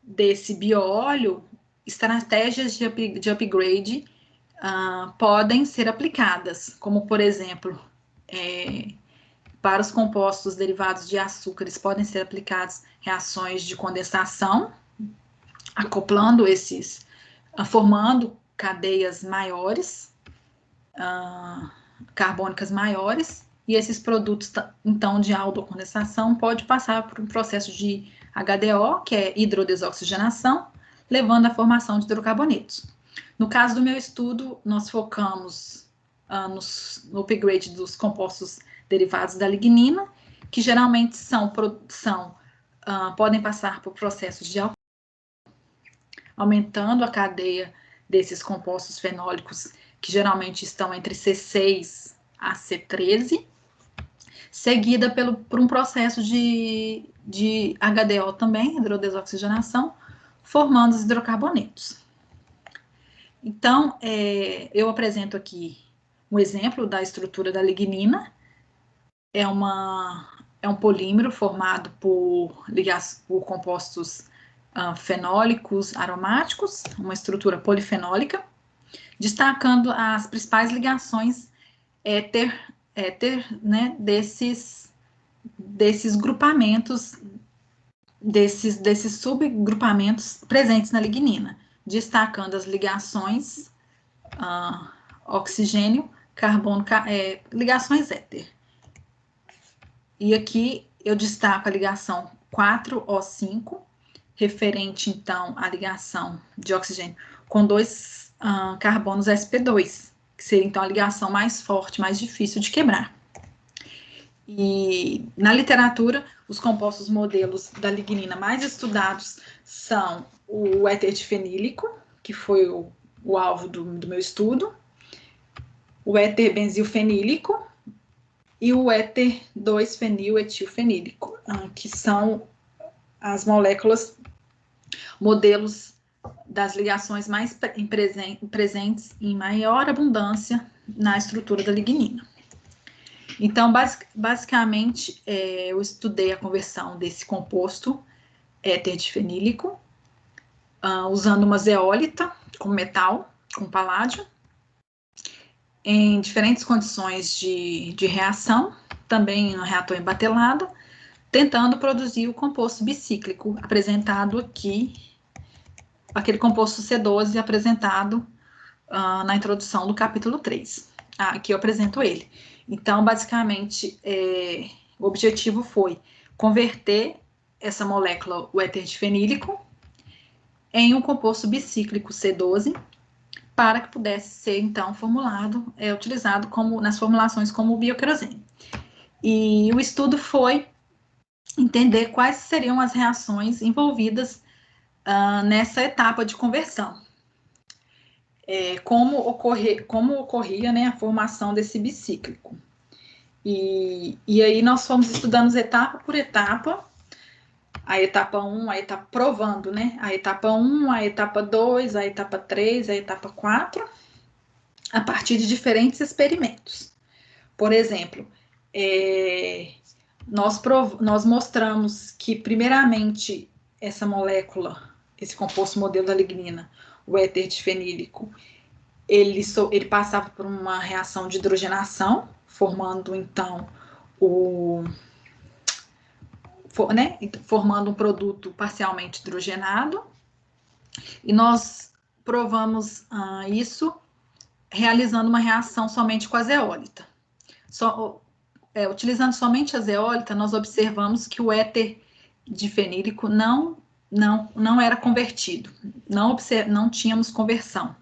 desse bioóleo, estratégias de upgrade podem ser aplicadas, como, por exemplo, para os compostos derivados de açúcares, podem ser aplicadas reações de condensação, acoplando formando cadeias maiores, carbônicas maiores, e esses produtos, então, de aldocondensação, pode passar por um processo de HDO, que é hidrodesoxigenação, levando à formação de hidrocarbonetos. No caso do meu estudo, nós focamos no upgrade dos compostos derivados da lignina, que geralmente podem passar por processos de aumentando a cadeia desses compostos fenólicos, que geralmente estão entre C6 a C13, seguida por um processo de HDO também, hidrodesoxigenação, formando os hidrocarbonetos. Então, eu apresento aqui um exemplo da estrutura da lignina. É um polímero formado por compostos fenólicos aromáticos, uma estrutura polifenólica, destacando as principais ligações né, desses grupamentos, desses subgrupamentos presentes na lignina, destacando as ligações oxigênio, carbono, ligações éter. E aqui eu destaco a ligação 4O5, referente, então, à ligação de oxigênio com 2 carbonos sp2, que seria, então, a ligação mais forte, mais difícil de quebrar. E, na literatura, os compostos modelos da lignina mais estudados são o éter difenílico, que foi o alvo do meu estudo, o éter benzilfenílico e o éter 2-fenil-etilfenílico, que são as moléculas, modelos das ligações mais presentes em maior abundância na estrutura da lignina. Então, basicamente, eu estudei a conversão desse composto éter difenílico, usando uma zeólita com metal, com paládio, em diferentes condições de reação, também no reator embatelado, tentando produzir o composto bicíclico, apresentado aqui, aquele composto C12 apresentado na introdução do capítulo 3. Aqui eu apresento ele. Então, basicamente, o objetivo foi converter essa molécula, o éter difenílico, em um composto bicíclico C12, para que pudesse ser, então, formulado, utilizado nas formulações como bioquerosene. E o estudo foi entender quais seriam as reações envolvidas nessa etapa de conversão. Como ocorria, né, a formação desse bicíclico. E aí nós fomos estudando etapa por etapa, a etapa 1, a etapa provando, né, a etapa 1, a etapa 2, a etapa 3, a etapa 4, a partir de diferentes experimentos. Por exemplo, nós mostramos que, primeiramente, essa molécula, esse composto modelo da lignina, o éter difenílico, ele passava por uma reação de hidrogenação, formando, então, formando um produto parcialmente hidrogenado, e nós provamos isso realizando uma reação somente com a zeólita. Utilizando somente a zeólita, nós observamos que o éter difenílico não era convertido, não tínhamos conversão.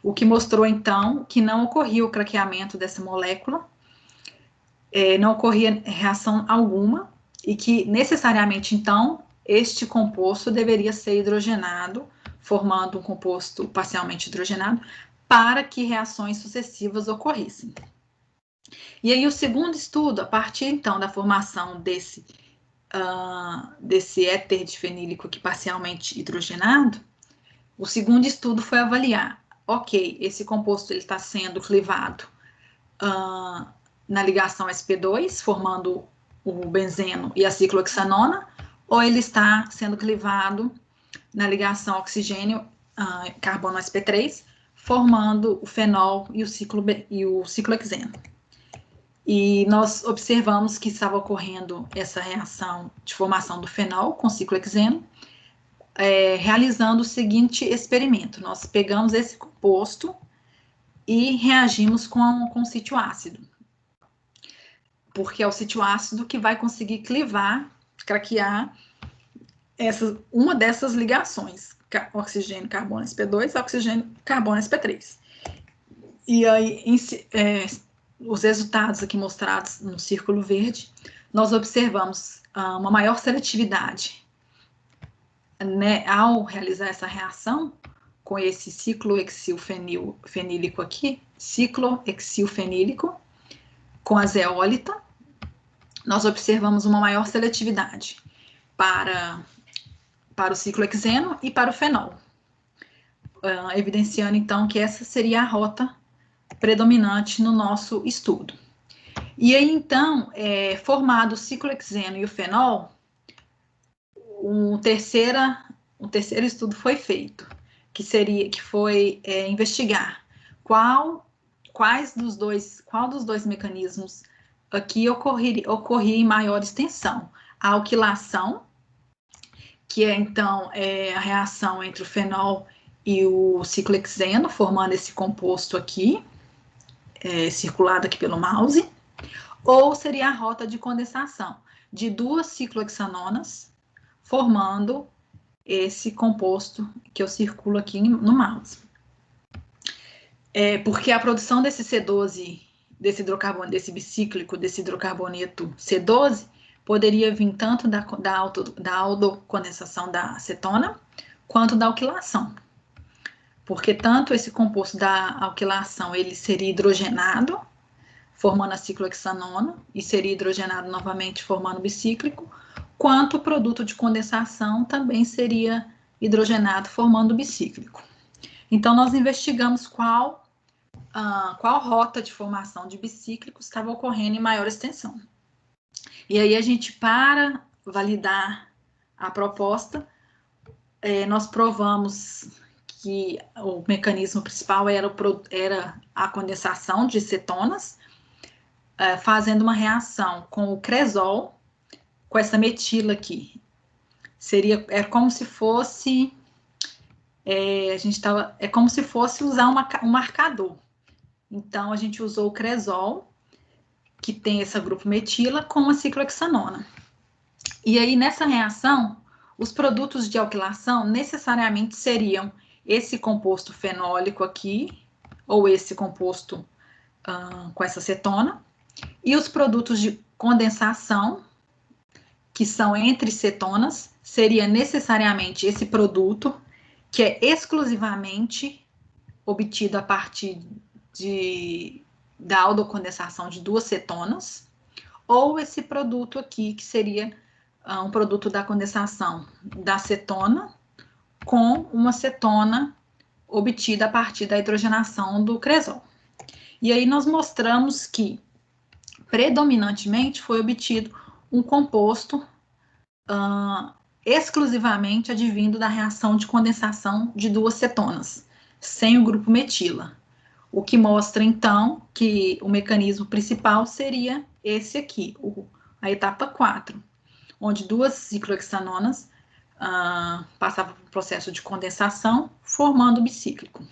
O que mostrou, então, que não ocorria o craqueamento dessa molécula, não ocorria reação alguma, e que, necessariamente, então, este composto deveria ser hidrogenado, formando um composto parcialmente hidrogenado, para que reações sucessivas ocorressem. E aí, o segundo estudo, a partir, então, da formação desse éter difenílico aqui parcialmente hidrogenado, o segundo estudo foi avaliar, ok, esse composto está sendo clivado na ligação sp2, formando o benzeno e a ciclohexanona, ou ele está sendo clivado na ligação oxigênio carbono sp3, formando o fenol e o ciclohexeno. E nós observamos que estava ocorrendo essa reação de formação do fenol com ciclohexeno, realizando o seguinte experimento. Nós pegamos esse composto e reagimos com o sítio ácido, porque é o sítio ácido que vai conseguir clivar, craquear uma dessas ligações, oxigênio, carbono, sp2, oxigênio, carbono, sp3. E aí, os resultados aqui mostrados no círculo verde, nós observamos uma maior seletividade, né, ao realizar essa reação com esse ciclohexilfenílico aqui, ciclohexilfenílico, com a zeólita, nós observamos uma maior seletividade para o ciclohexeno e para o fenol, evidenciando, então, que essa seria a rota predominante no nosso estudo. E aí, então, formado o ciclohexeno e o fenol, um terceiro estudo foi feito, que foi investigar qual dos dois mecanismos aqui ocorria em maior extensão. A alquilação, que então a reação entre o fenol e o ciclohexeno, formando esse composto aqui, circulado aqui pelo mouse, ou seria a rota de condensação, de 2 ciclohexanonas, formando esse composto que eu circulo aqui no mouse. Porque a produção desse C12, desse bicíclico, desse hidrocarboneto C12, poderia vir tanto da aldocondensação da acetona, quanto da alquilação. Porque tanto esse composto da alquilação, ele seria hidrogenado, formando a ciclohexanona, e seria hidrogenado novamente, formando o bicíclico, quanto o produto de condensação também seria hidrogenado, formando o bicíclico. Então, nós investigamos qual rota de formação de bicíclicos estava ocorrendo em maior extensão. E aí, a gente, para validar a proposta, nós provamos que o mecanismo principal era a condensação de cetonas, fazendo uma reação com o cresol, com essa metila aqui. É como se fosse como se fosse usar um marcador. Então, a gente usou o cresol, que tem esse grupo metila, com a ciclohexanona. E aí, nessa reação, os produtos de alquilação necessariamente seriam esse composto fenólico aqui, ou esse composto com essa cetona, e os produtos de condensação, que são entre cetonas, seria necessariamente esse produto, que é exclusivamente obtido a partir da aldocondensação de 2 cetonas, ou esse produto aqui, que seria um produto da condensação da cetona com uma cetona obtida a partir da hidrogenação do cresol. E aí nós mostramos que, predominantemente, foi obtido um composto exclusivamente advindo da reação de condensação de 2 cetonas, sem o grupo metila. O que mostra, então, que o mecanismo principal seria esse aqui, a etapa 4, onde 2 ciclohexanonas passavam por um processo de condensação, formando o bicíclico.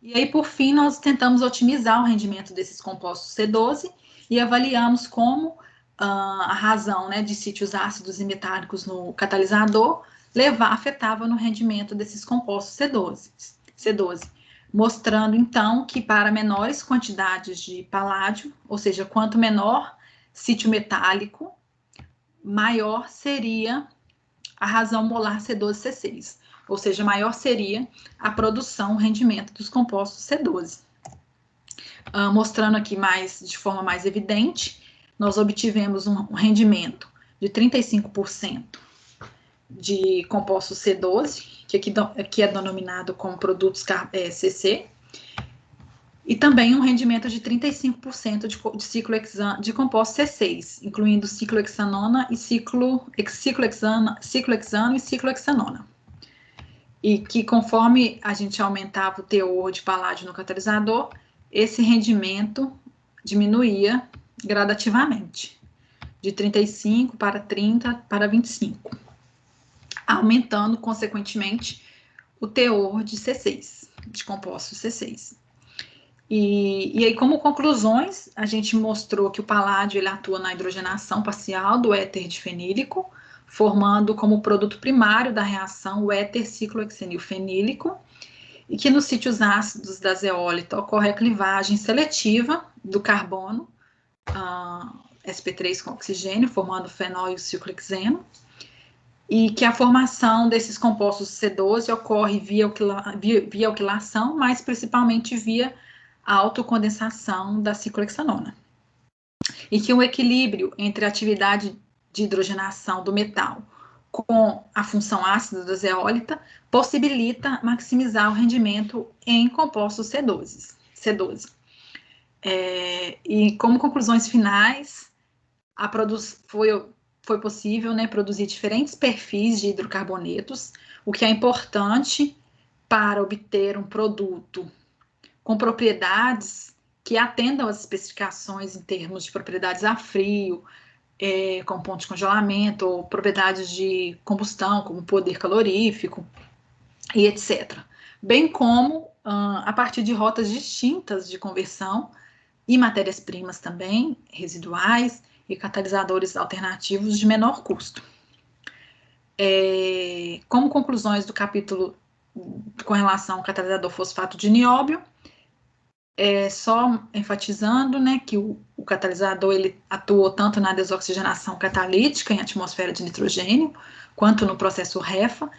E aí, por fim, nós tentamos otimizar o rendimento desses compostos C12 e avaliamos como a razão, né, de sítios ácidos e metálicos no catalisador afetava no rendimento desses compostos C12, mostrando, então, que para menores quantidades de paládio, ou seja, quanto menor sítio metálico, maior seria a razão molar C12C6, ou seja, maior seria a produção, o rendimento dos compostos C12. Mostrando aqui de forma mais evidente, nós obtivemos um rendimento de 35% de compostos C12, que aqui é denominado como produtos CC, e também um rendimento de 35% de compostos C6, incluindo ciclohexanona e ciclohexano e ciclohexanona. E que, conforme a gente aumentava o teor de paládio no catalisador, esse rendimento diminuía gradativamente, de 35 para 30 para 25, aumentando, consequentemente, o teor de C6, de compostos C6. E aí, como conclusões, a gente mostrou que o paládio ele atua na hidrogenação parcial do éter difenílico, formando como produto primário da reação o éter ciclohexenilfenílico, e que nos sítios ácidos da zeólita ocorre a clivagem seletiva do carbono, sp3 com oxigênio, formando o fenol e o ciclohexeno, e que a formação desses compostos C12 ocorre via alquilação, mas principalmente via a autocondensação da ciclohexanona. E que o equilíbrio entre a atividade de hidrogenação do metal com a função ácida da zeólita possibilita maximizar o rendimento em compostos C12. E como conclusões finais, foi possível, né, produzir diferentes perfis de hidrocarbonetos, o que é importante para obter um produto com propriedades que atendam às especificações em termos de propriedades a frio, com ponto de congelamento, ou propriedades de combustão, como poder calorífico, e etc. Bem como a partir de rotas distintas de conversão e matérias-primas também, residuais, e catalisadores alternativos de menor custo. Como conclusões do capítulo com relação ao catalisador fosfato de nióbio, só enfatizando, né, que o catalisador ele atuou tanto na desoxigenação catalítica em atmosfera de nitrogênio, quanto no processo REFA,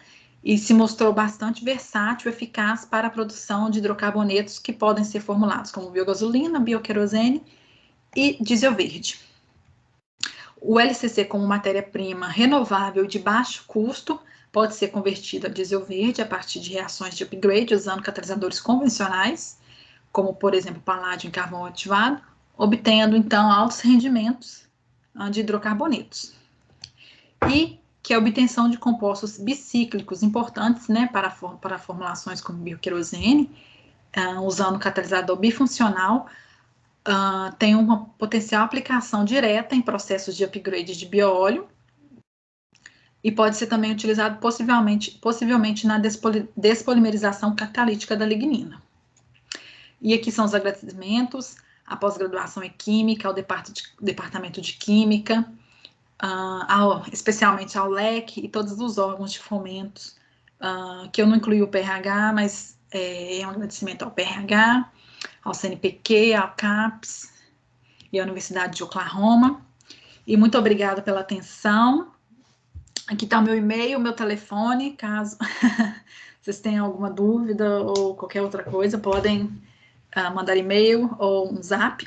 e se mostrou bastante versátil e eficaz para a produção de hidrocarbonetos que podem ser formulados como biogasolina, bioquerosene e diesel verde. O LCC, como matéria-prima renovável de baixo custo, pode ser convertido a diesel verde a partir de reações de upgrade usando catalisadores convencionais, como, por exemplo, paládio em carvão ativado, obtendo, então, altos rendimentos de hidrocarbonetos. E que a obtenção de compostos bicíclicos importantes, né, para formulações como bioquerosene, usando catalisador bifuncional, tem uma potencial aplicação direta em processos de upgrade de bioóleo e pode ser também utilizado possivelmente na despolimerização catalítica da lignina. E aqui são os agradecimentos à pós-graduação em Química, ao Departamento de Química, especialmente ao LEC e todos os órgãos de fomento, que eu não incluí o PRH, mas é um agradecimento ao PRH, ao CNPq, ao CAPES e à Universidade de Oklahoma. E muito obrigada pela atenção. Aqui está o meu e-mail, o meu telefone, caso vocês tenham alguma dúvida ou qualquer outra coisa, podem mandar e-mail ou um zap.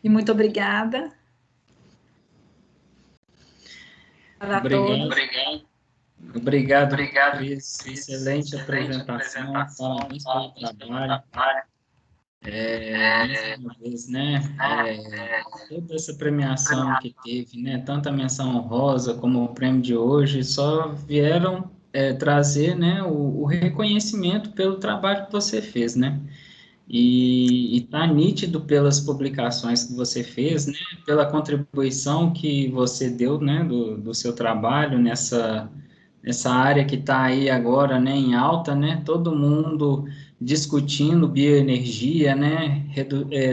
E muito obrigada. Obrigado, Cris. Excelente apresentação. Parabéns pelo trabalho. Mais uma vez, né? Toda essa premiação que teve, né? Tanto a menção honrosa como o prêmio de hoje, só vieram trazer, né, o reconhecimento pelo trabalho que você fez, né? E está nítido pelas publicações que você fez, né, pela contribuição que você deu, né, do seu trabalho nessa área que está aí agora, né, em alta, né, todo mundo discutindo bioenergia, né,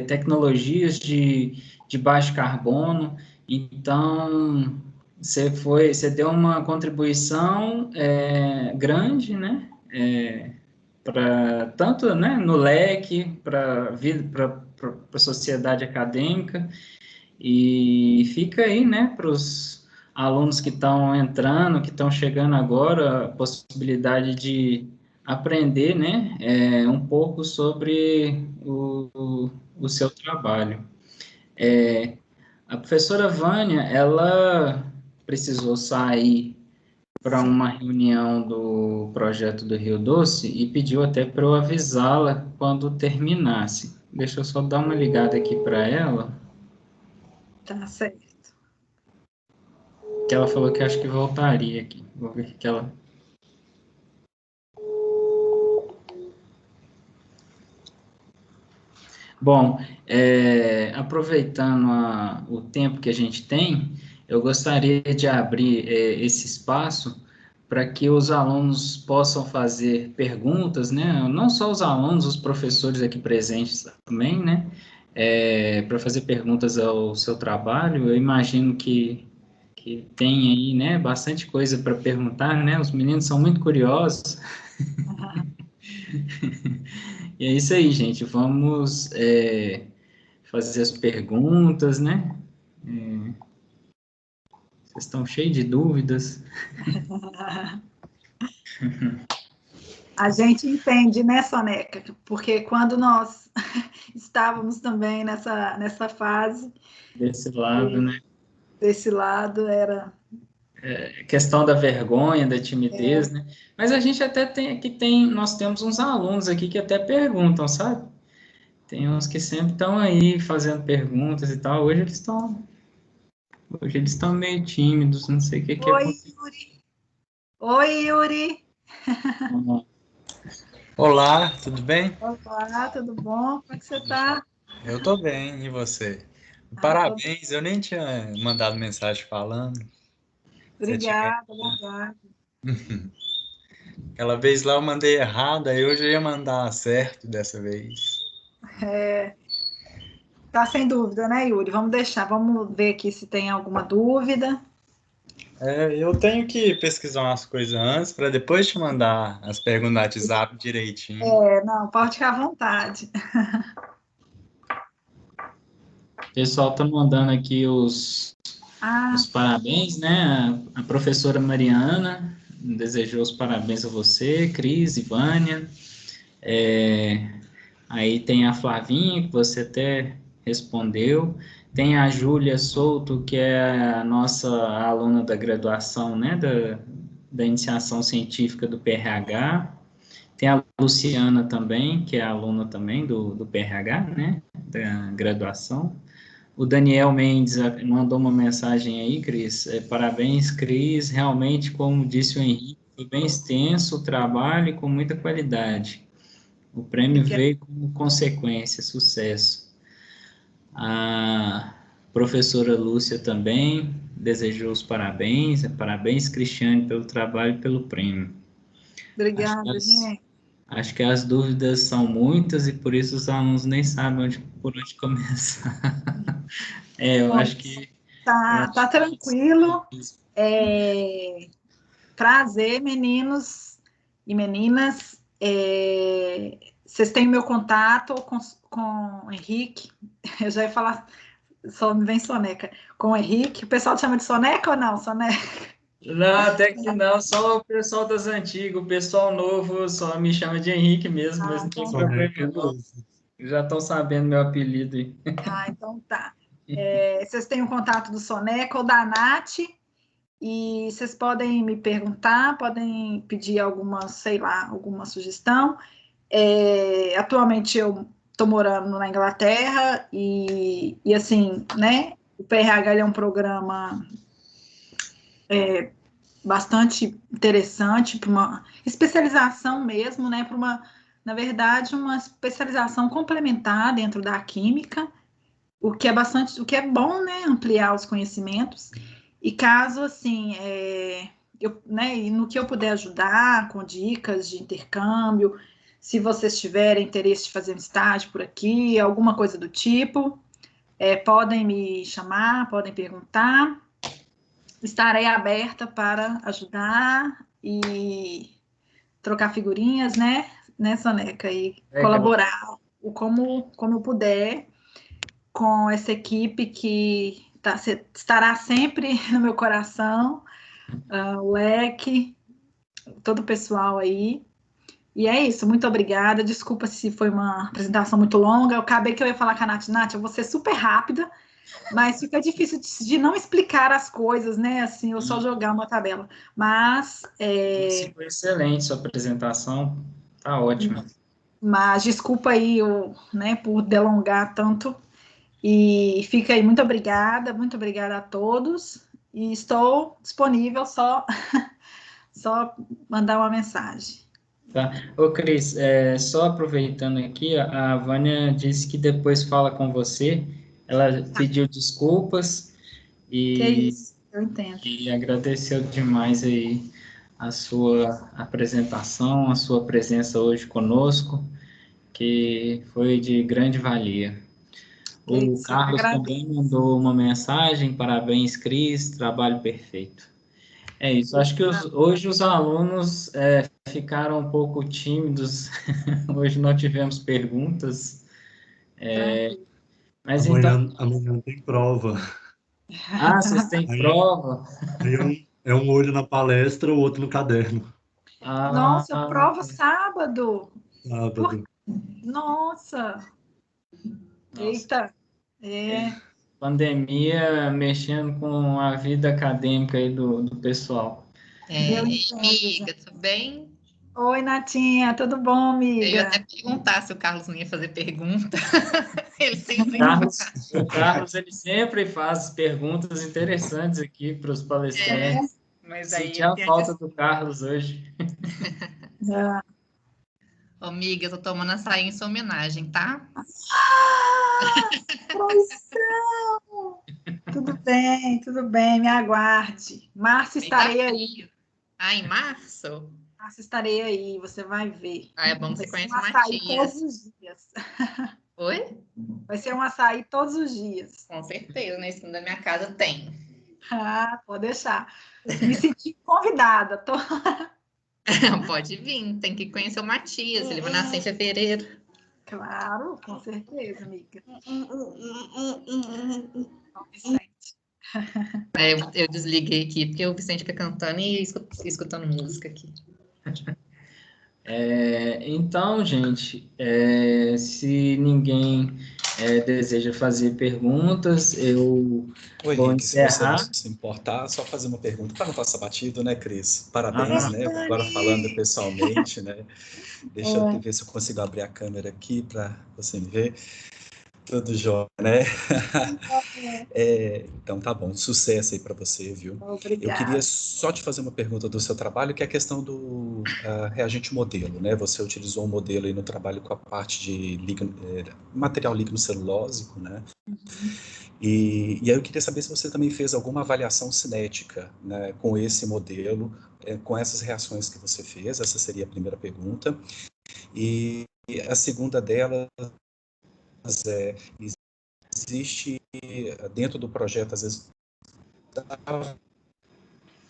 tecnologias de baixo carbono. Então, você deu uma contribuição grande, né, para tanto, né, no leque, para a sociedade acadêmica, e fica aí, né, para os alunos que estão entrando, que estão chegando agora, a possibilidade de aprender, né, um pouco sobre o seu trabalho. A professora Vânia, ela precisou sair para uma reunião do projeto do Rio Doce e pediu até para eu avisá-la quando terminasse. Deixa eu só dar uma ligada aqui para ela. Tá certo. Que ela falou que acho que voltaria aqui. Vou ver o que ela... Bom, aproveitando o tempo que a gente tem, eu gostaria de abrir esse espaço para que os alunos possam fazer perguntas, né? Não só os alunos, os professores aqui presentes também, né? Para fazer perguntas ao seu trabalho. Eu imagino que tem aí, né, bastante coisa para perguntar, né? Os meninos são muito curiosos. E é isso aí, gente. Vamos fazer as perguntas, né? Vocês estão cheios de dúvidas. A gente entende, né, Soneca? Porque quando nós estávamos também nessa fase... Desse lado, né? Desse lado era... Questão da vergonha, da timidez, né? Mas a gente até nós temos uns alunos aqui que até perguntam, sabe? Tem uns que sempre estão aí fazendo perguntas e tal. Hoje eles estão meio tímidos, não sei o que aconteceu. Yuri! Oi, Yuri! Olá, tudo bem? Olá, tudo bom? Como é que você está? Eu tô bem, e você? Parabéns, eu nem tinha mandado mensagem falando. Obrigada, obrigada. Aquela vez lá eu mandei errado, aí hoje eu ia mandar certo dessa vez. Tá sem dúvida, né, Yuri? Vamos ver aqui se tem alguma dúvida. Eu tenho que pesquisar umas coisas antes para depois te mandar as perguntas no WhatsApp direitinho. Não, pode ficar à vontade. O pessoal está mandando aqui os parabéns, né? A professora Mariana desejou os parabéns a você, Cris e Vânia. Aí tem a Flavinha, que você até respondeu. Tem a Júlia Souto, que é a nossa aluna da graduação, né? Da iniciação científica do PRH. Tem a Luciana também, que é aluna também do PRH, né? Da graduação. O Daniel Mendes mandou uma mensagem aí, Cris. Parabéns, Cris. Realmente, como disse o Henrique, foi bem extenso o trabalho e com muita qualidade. O prêmio veio como consequência, sucesso. A professora Lúcia também desejou os parabéns. Parabéns, Cristiane, pelo trabalho e pelo prêmio. Obrigada, gente. Acho que as dúvidas são muitas e por isso os alunos nem sabem por onde começar. Eu acho que... Tá tranquilo. Prazer, meninos e meninas. Vocês têm meu contato com o Henrique. Eu já ia falar, só me vem Soneca. Com o Henrique. O pessoal te chama de Soneca ou não? Soneca? Não, até que não, só o pessoal das antigas, o pessoal novo só me chama de Henrique mesmo, mas não tem problema não. Já estão sabendo meu apelido aí. Então tá. Vocês têm o contato do Soneca ou da Nath, e vocês podem me perguntar, podem pedir alguma, sei lá, alguma sugestão. Atualmente eu estou morando na Inglaterra e assim, né, o PRH é um programa bastante interessante para uma especialização mesmo, né, na verdade, uma especialização complementar dentro da química, o que é bom, né, ampliar os conhecimentos. E caso, assim, e no que eu puder ajudar, com dicas de intercâmbio, se vocês tiverem interesse de fazer um estágio por aqui, alguma coisa do tipo, podem me chamar, podem perguntar. Estarei aberta para ajudar e trocar figurinhas, né, Soneca? E colaborar como eu puder com essa equipe que estará sempre no meu coração, o Leque, todo o pessoal aí. E é isso, muito obrigada. Desculpa se foi uma apresentação muito longa. Eu acabei que eu ia falar com a Nath, eu vou ser super rápida, mas fica difícil de não explicar as coisas, né? Assim, eu só jogar uma tabela. Mas... Foi excelente sua apresentação, tá ótima. Mas desculpa aí, né, por delongar tanto. E fica aí, muito obrigada a todos. E estou disponível, só mandar uma mensagem. Tá. Ô, Cris, só aproveitando aqui, a Vânia disse que depois fala com você. Ela pediu desculpas Que é isso, eu entendo. E agradeceu demais aí a sua apresentação, a sua presença hoje conosco, que foi de grande valia. O Carlos também mandou uma mensagem: parabéns, Cris, trabalho perfeito. É isso, acho que hoje os alunos ficaram um pouco tímidos, hoje não tivemos perguntas, mas amanhã tem prova. Ah, vocês têm prova? É um olho na palestra, o outro no caderno. Nossa, prova sábado! Sábado. Nossa! Eita! Pandemia mexendo com a vida acadêmica aí do pessoal. Amiga, tudo bem? Oi, Natinha, tudo bom, amiga? Eu ia até perguntar se o Carlos não ia fazer pergunta. Ele sempre O Carlos ele sempre faz perguntas interessantes aqui para os palestrantes. Mas aí senti a falta do Carlos hoje. Amiga, eu tô tomando açaí em sua homenagem, tá? Tudo bem, me aguarde. Março estarei aí. Em março? Março estarei aí, você vai ver. É bom que você conhece o Matias. Todos os dias. Oi? Vai ser um açaí todos os dias. Com certeza, na esquina da minha casa tem. Ah, pode deixar. Me senti convidada. Pode vir, tem que conhecer o Matias, ele vai nascer em fevereiro. Claro, com certeza, amiga. Vicente. Eu desliguei aqui porque o Vicente fica cantando e escutando música aqui. Então, gente, se ninguém deseja fazer perguntas, eu Oi, vou Henrique, se você não encerrar. se importar, só fazer uma pergunta para não passar batido, né, Cris? Parabéns, né? Agora falando pessoalmente, né? Deixa eu ver se eu consigo abrir a câmera aqui para você me ver. Tudo jóia, né? Então tá bom, sucesso aí para você, viu? Obrigada. Eu queria só te fazer uma pergunta do seu trabalho, que é a questão do reagente modelo, né? Você utilizou um modelo aí no trabalho com a parte de material lignocelulósico, né? E aí eu queria saber se você também fez alguma avaliação cinética, né, com esse modelo, com essas reações que você fez. Essa seria a primeira pergunta. E a segunda delas existe dentro do projeto, às vezes,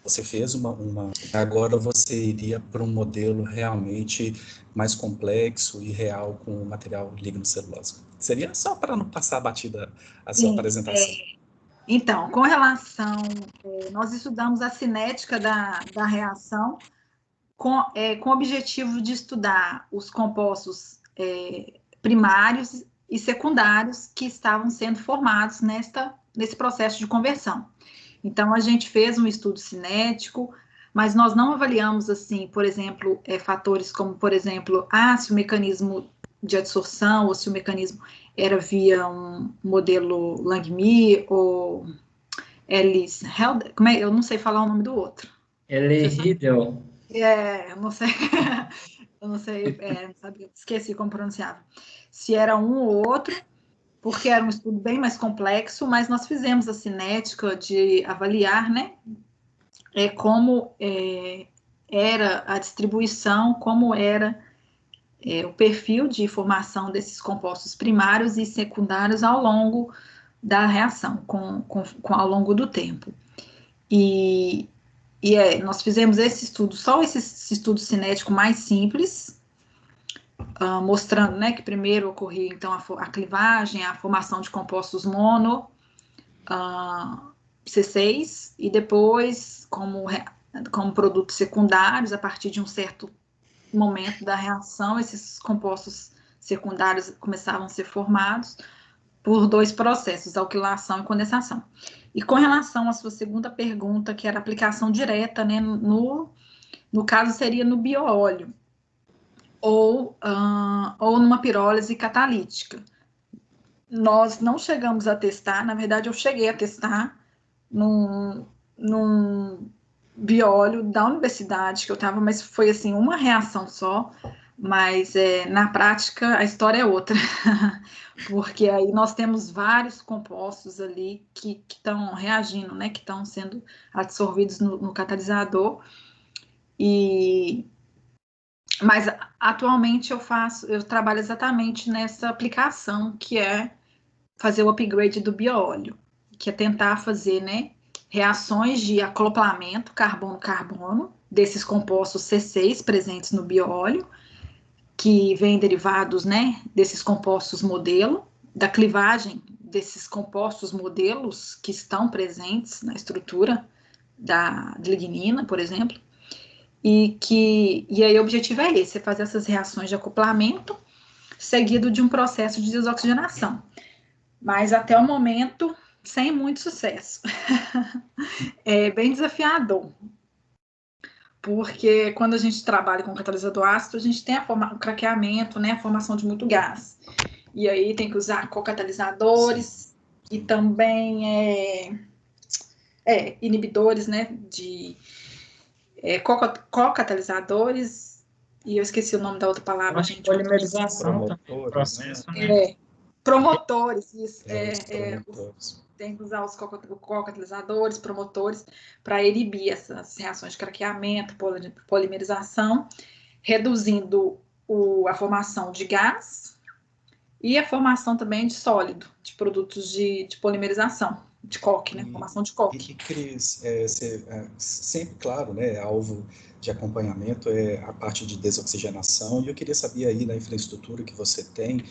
você fez agora você iria para um modelo realmente mais complexo e real com material lignocelulósico. Seria só para não passar batida a sua apresentação. Então, com relação, nós estudamos a cinética da reação com o objetivo de estudar os compostos primários e secundários que estavam sendo formados nesse processo de conversão. Então, a gente fez um estudo cinético, mas nós não avaliamos, assim, por exemplo, fatores como, por exemplo, se o mecanismo de adsorção ou se o mecanismo era via um modelo Langmuir ou Ellis-Helder, eu não sei falar o nome do outro. Ellie-Riddle. Eu não sei, esqueci como pronunciava. Se era um ou outro, porque era um estudo bem mais complexo, mas nós fizemos a cinética de avaliar, né, como era a distribuição, como era o perfil de formação desses compostos primários e secundários ao longo da reação, ao longo do tempo. Nós fizemos esse estudo, só esse estudo cinético mais simples, mostrando, né, que primeiro ocorria, então, a clivagem, a formação de compostos mono, C6, e depois, como produtos secundários, a partir de um certo momento da reação, esses compostos secundários começavam a ser formados por dois processos, alquilação e condensação. E com relação à sua segunda pergunta, que era aplicação direta, né, no caso seria no bioóleo, ou numa pirólise catalítica. Nós não chegamos a testar, na verdade eu cheguei a testar num bióleo da universidade que eu estava, mas foi assim, uma reação só, mas na prática a história é outra, porque aí nós temos vários compostos ali que estão reagindo, né, que estão sendo absorvidos no catalisador, mas atualmente eu trabalho exatamente nessa aplicação, que é fazer o upgrade do bióleo, que é tentar fazer, né, reações de acoplamento carbono-carbono desses compostos C6 presentes no bióleo, que vêm derivados, né, desses compostos modelo, da clivagem desses compostos modelos que estão presentes na estrutura da lignina, por exemplo, e aí o objetivo é esse, é fazer essas reações de acoplamento seguido de um processo de desoxigenação. Mas até o momento, sem muito sucesso. É bem desafiador, porque quando a gente trabalha com catalisador ácido, a gente tem o craqueamento, né, a formação de muito gás. E aí tem que usar cocatalisadores e também inibidores, né, de cocatalisadores, e eu esqueci o nome da outra palavra, Acho que gente. polimerização também é um processo, né? Promotores, isso. Promotores. Tem que usar os cocatalisadores, promotores, para inibir essas reações de craqueamento, polimerização, reduzindo a formação de gás E a formação também de sólido, de produtos de polimerização, de coque, né? Formação de coque. E Cris, sempre, claro, né, alvo de acompanhamento é a parte de desoxigenação, e eu queria saber aí na infraestrutura que você tem,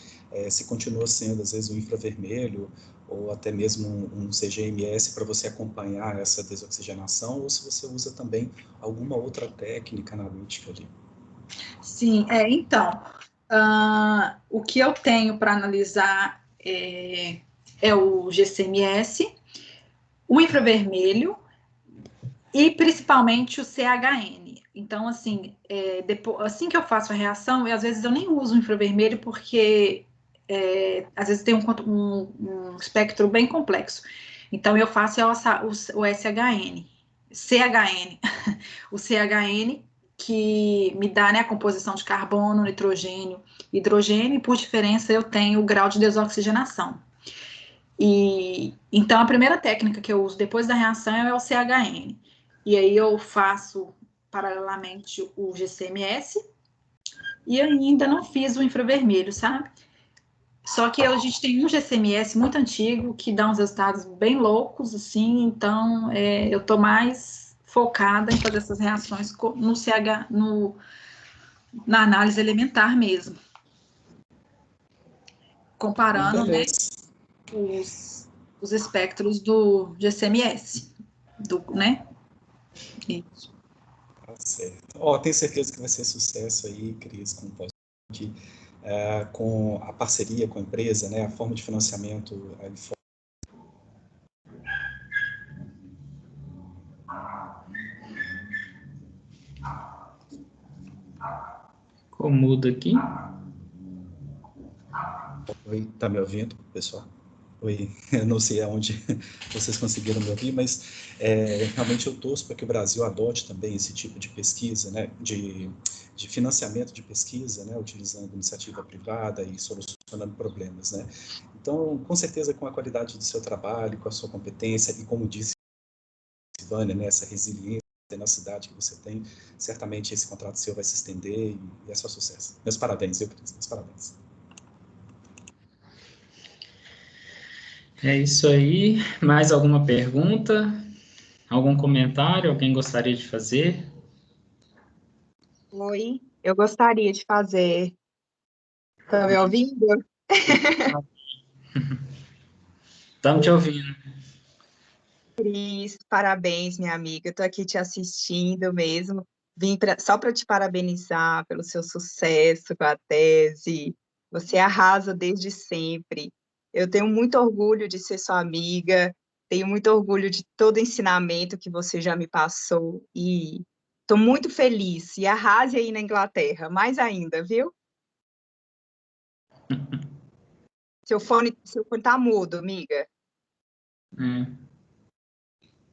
se continua sendo, às vezes, um infravermelho, ou até mesmo um CGMS para você acompanhar essa desoxigenação, ou se você usa também alguma outra técnica analítica ali. Sim, então, o que eu tenho para analisar é o GCMS, o infravermelho e principalmente o CHN. Então, assim, assim que eu faço a reação, às vezes eu nem uso o infravermelho porque às vezes tem um espectro bem complexo. Então, eu faço o SHN, CHN, o CHN, que me dá, né, a composição de carbono, nitrogênio, hidrogênio, e por diferença eu tenho o grau de desoxigenação. E então a primeira técnica que eu uso depois da reação é o CHN. E aí eu faço paralelamente o GCMS e ainda não fiz o infravermelho, sabe? Só que a gente tem um GCMS muito antigo que dá uns resultados bem loucos, assim, então eu tô mais focada em fazer essas reações na análise elementar mesmo. Comparando, né, os espectros do GCMS, né? Isso. Tá certo. Tenho certeza que vai ser sucesso aí, Cris, com a parceria com a empresa, né, a forma de financiamento. Ficou mudo aqui. Oi, tá me ouvindo, pessoal? Oi, eu não sei aonde vocês conseguiram me ouvir, mas realmente eu torço para que o Brasil adote também esse tipo de pesquisa, né, de financiamento de pesquisa, né, utilizando iniciativa privada e solucionando problemas, né. Então, com certeza, com a qualidade do seu trabalho, com a sua competência e, como disse Vânia, né, essa resiliência na cidade que você tem, certamente esse contrato seu vai se estender e é só sucesso. Meus parabéns, Cris, meus parabéns. É isso aí. Mais alguma pergunta? Algum comentário? Alguém gostaria de fazer? Oi, eu gostaria de fazer. Está me ouvindo? Estamos te ouvindo. Cris, parabéns, minha amiga. Eu estou aqui te assistindo mesmo. Vim só para te parabenizar pelo seu sucesso com a tese. Você arrasa desde sempre. Eu tenho muito orgulho de ser sua amiga, tenho muito orgulho de todo o ensinamento que você já me passou e estou muito feliz. E arrase aí na Inglaterra, mais ainda, viu? Seu fone tá mudo, amiga.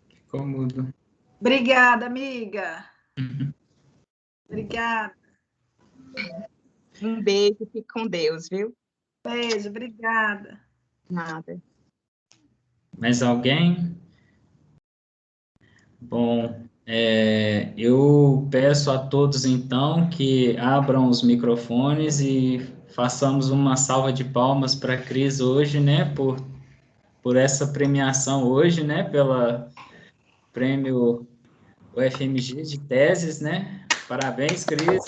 Ficou mudo. Obrigada, amiga. Obrigada. Um beijo, fique com Deus, viu? Beijo, obrigada. Nada. Mais alguém? Bom, eu peço a todos, então, que abram os microfones e façamos uma salva de palmas para a Cris hoje, né, por essa premiação hoje, né, pela prêmio UFMG de teses, né? Parabéns, Cris.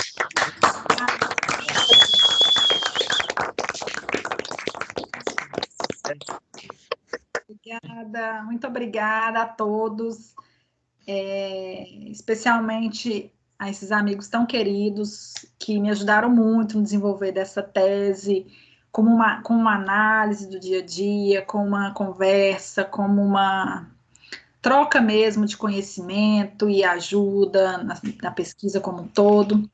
Obrigada, muito obrigada a todos, especialmente a esses amigos tão queridos que me ajudaram muito no desenvolver dessa tese, como uma análise do dia a dia, com uma conversa, como uma troca mesmo de conhecimento e ajuda na pesquisa como um todo.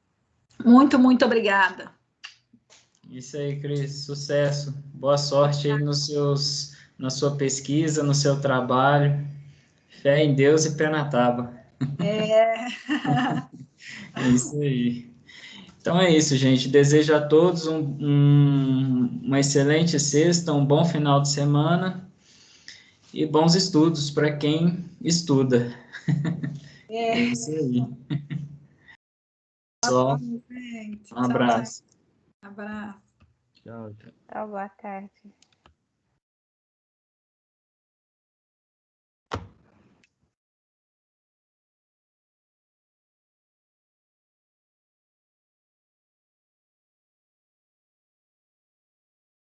Muito, muito obrigada. Isso aí, Cris, sucesso. Boa sorte aí na sua pesquisa, no seu trabalho. Fé em Deus e pé na tábua. É isso aí. Então é isso, gente. Desejo a todos uma excelente sexta, um bom final de semana e bons estudos para quem estuda. É isso aí. Pessoal, um abraço. Abraço. Tchau. Tchau. Tchau, boa tarde.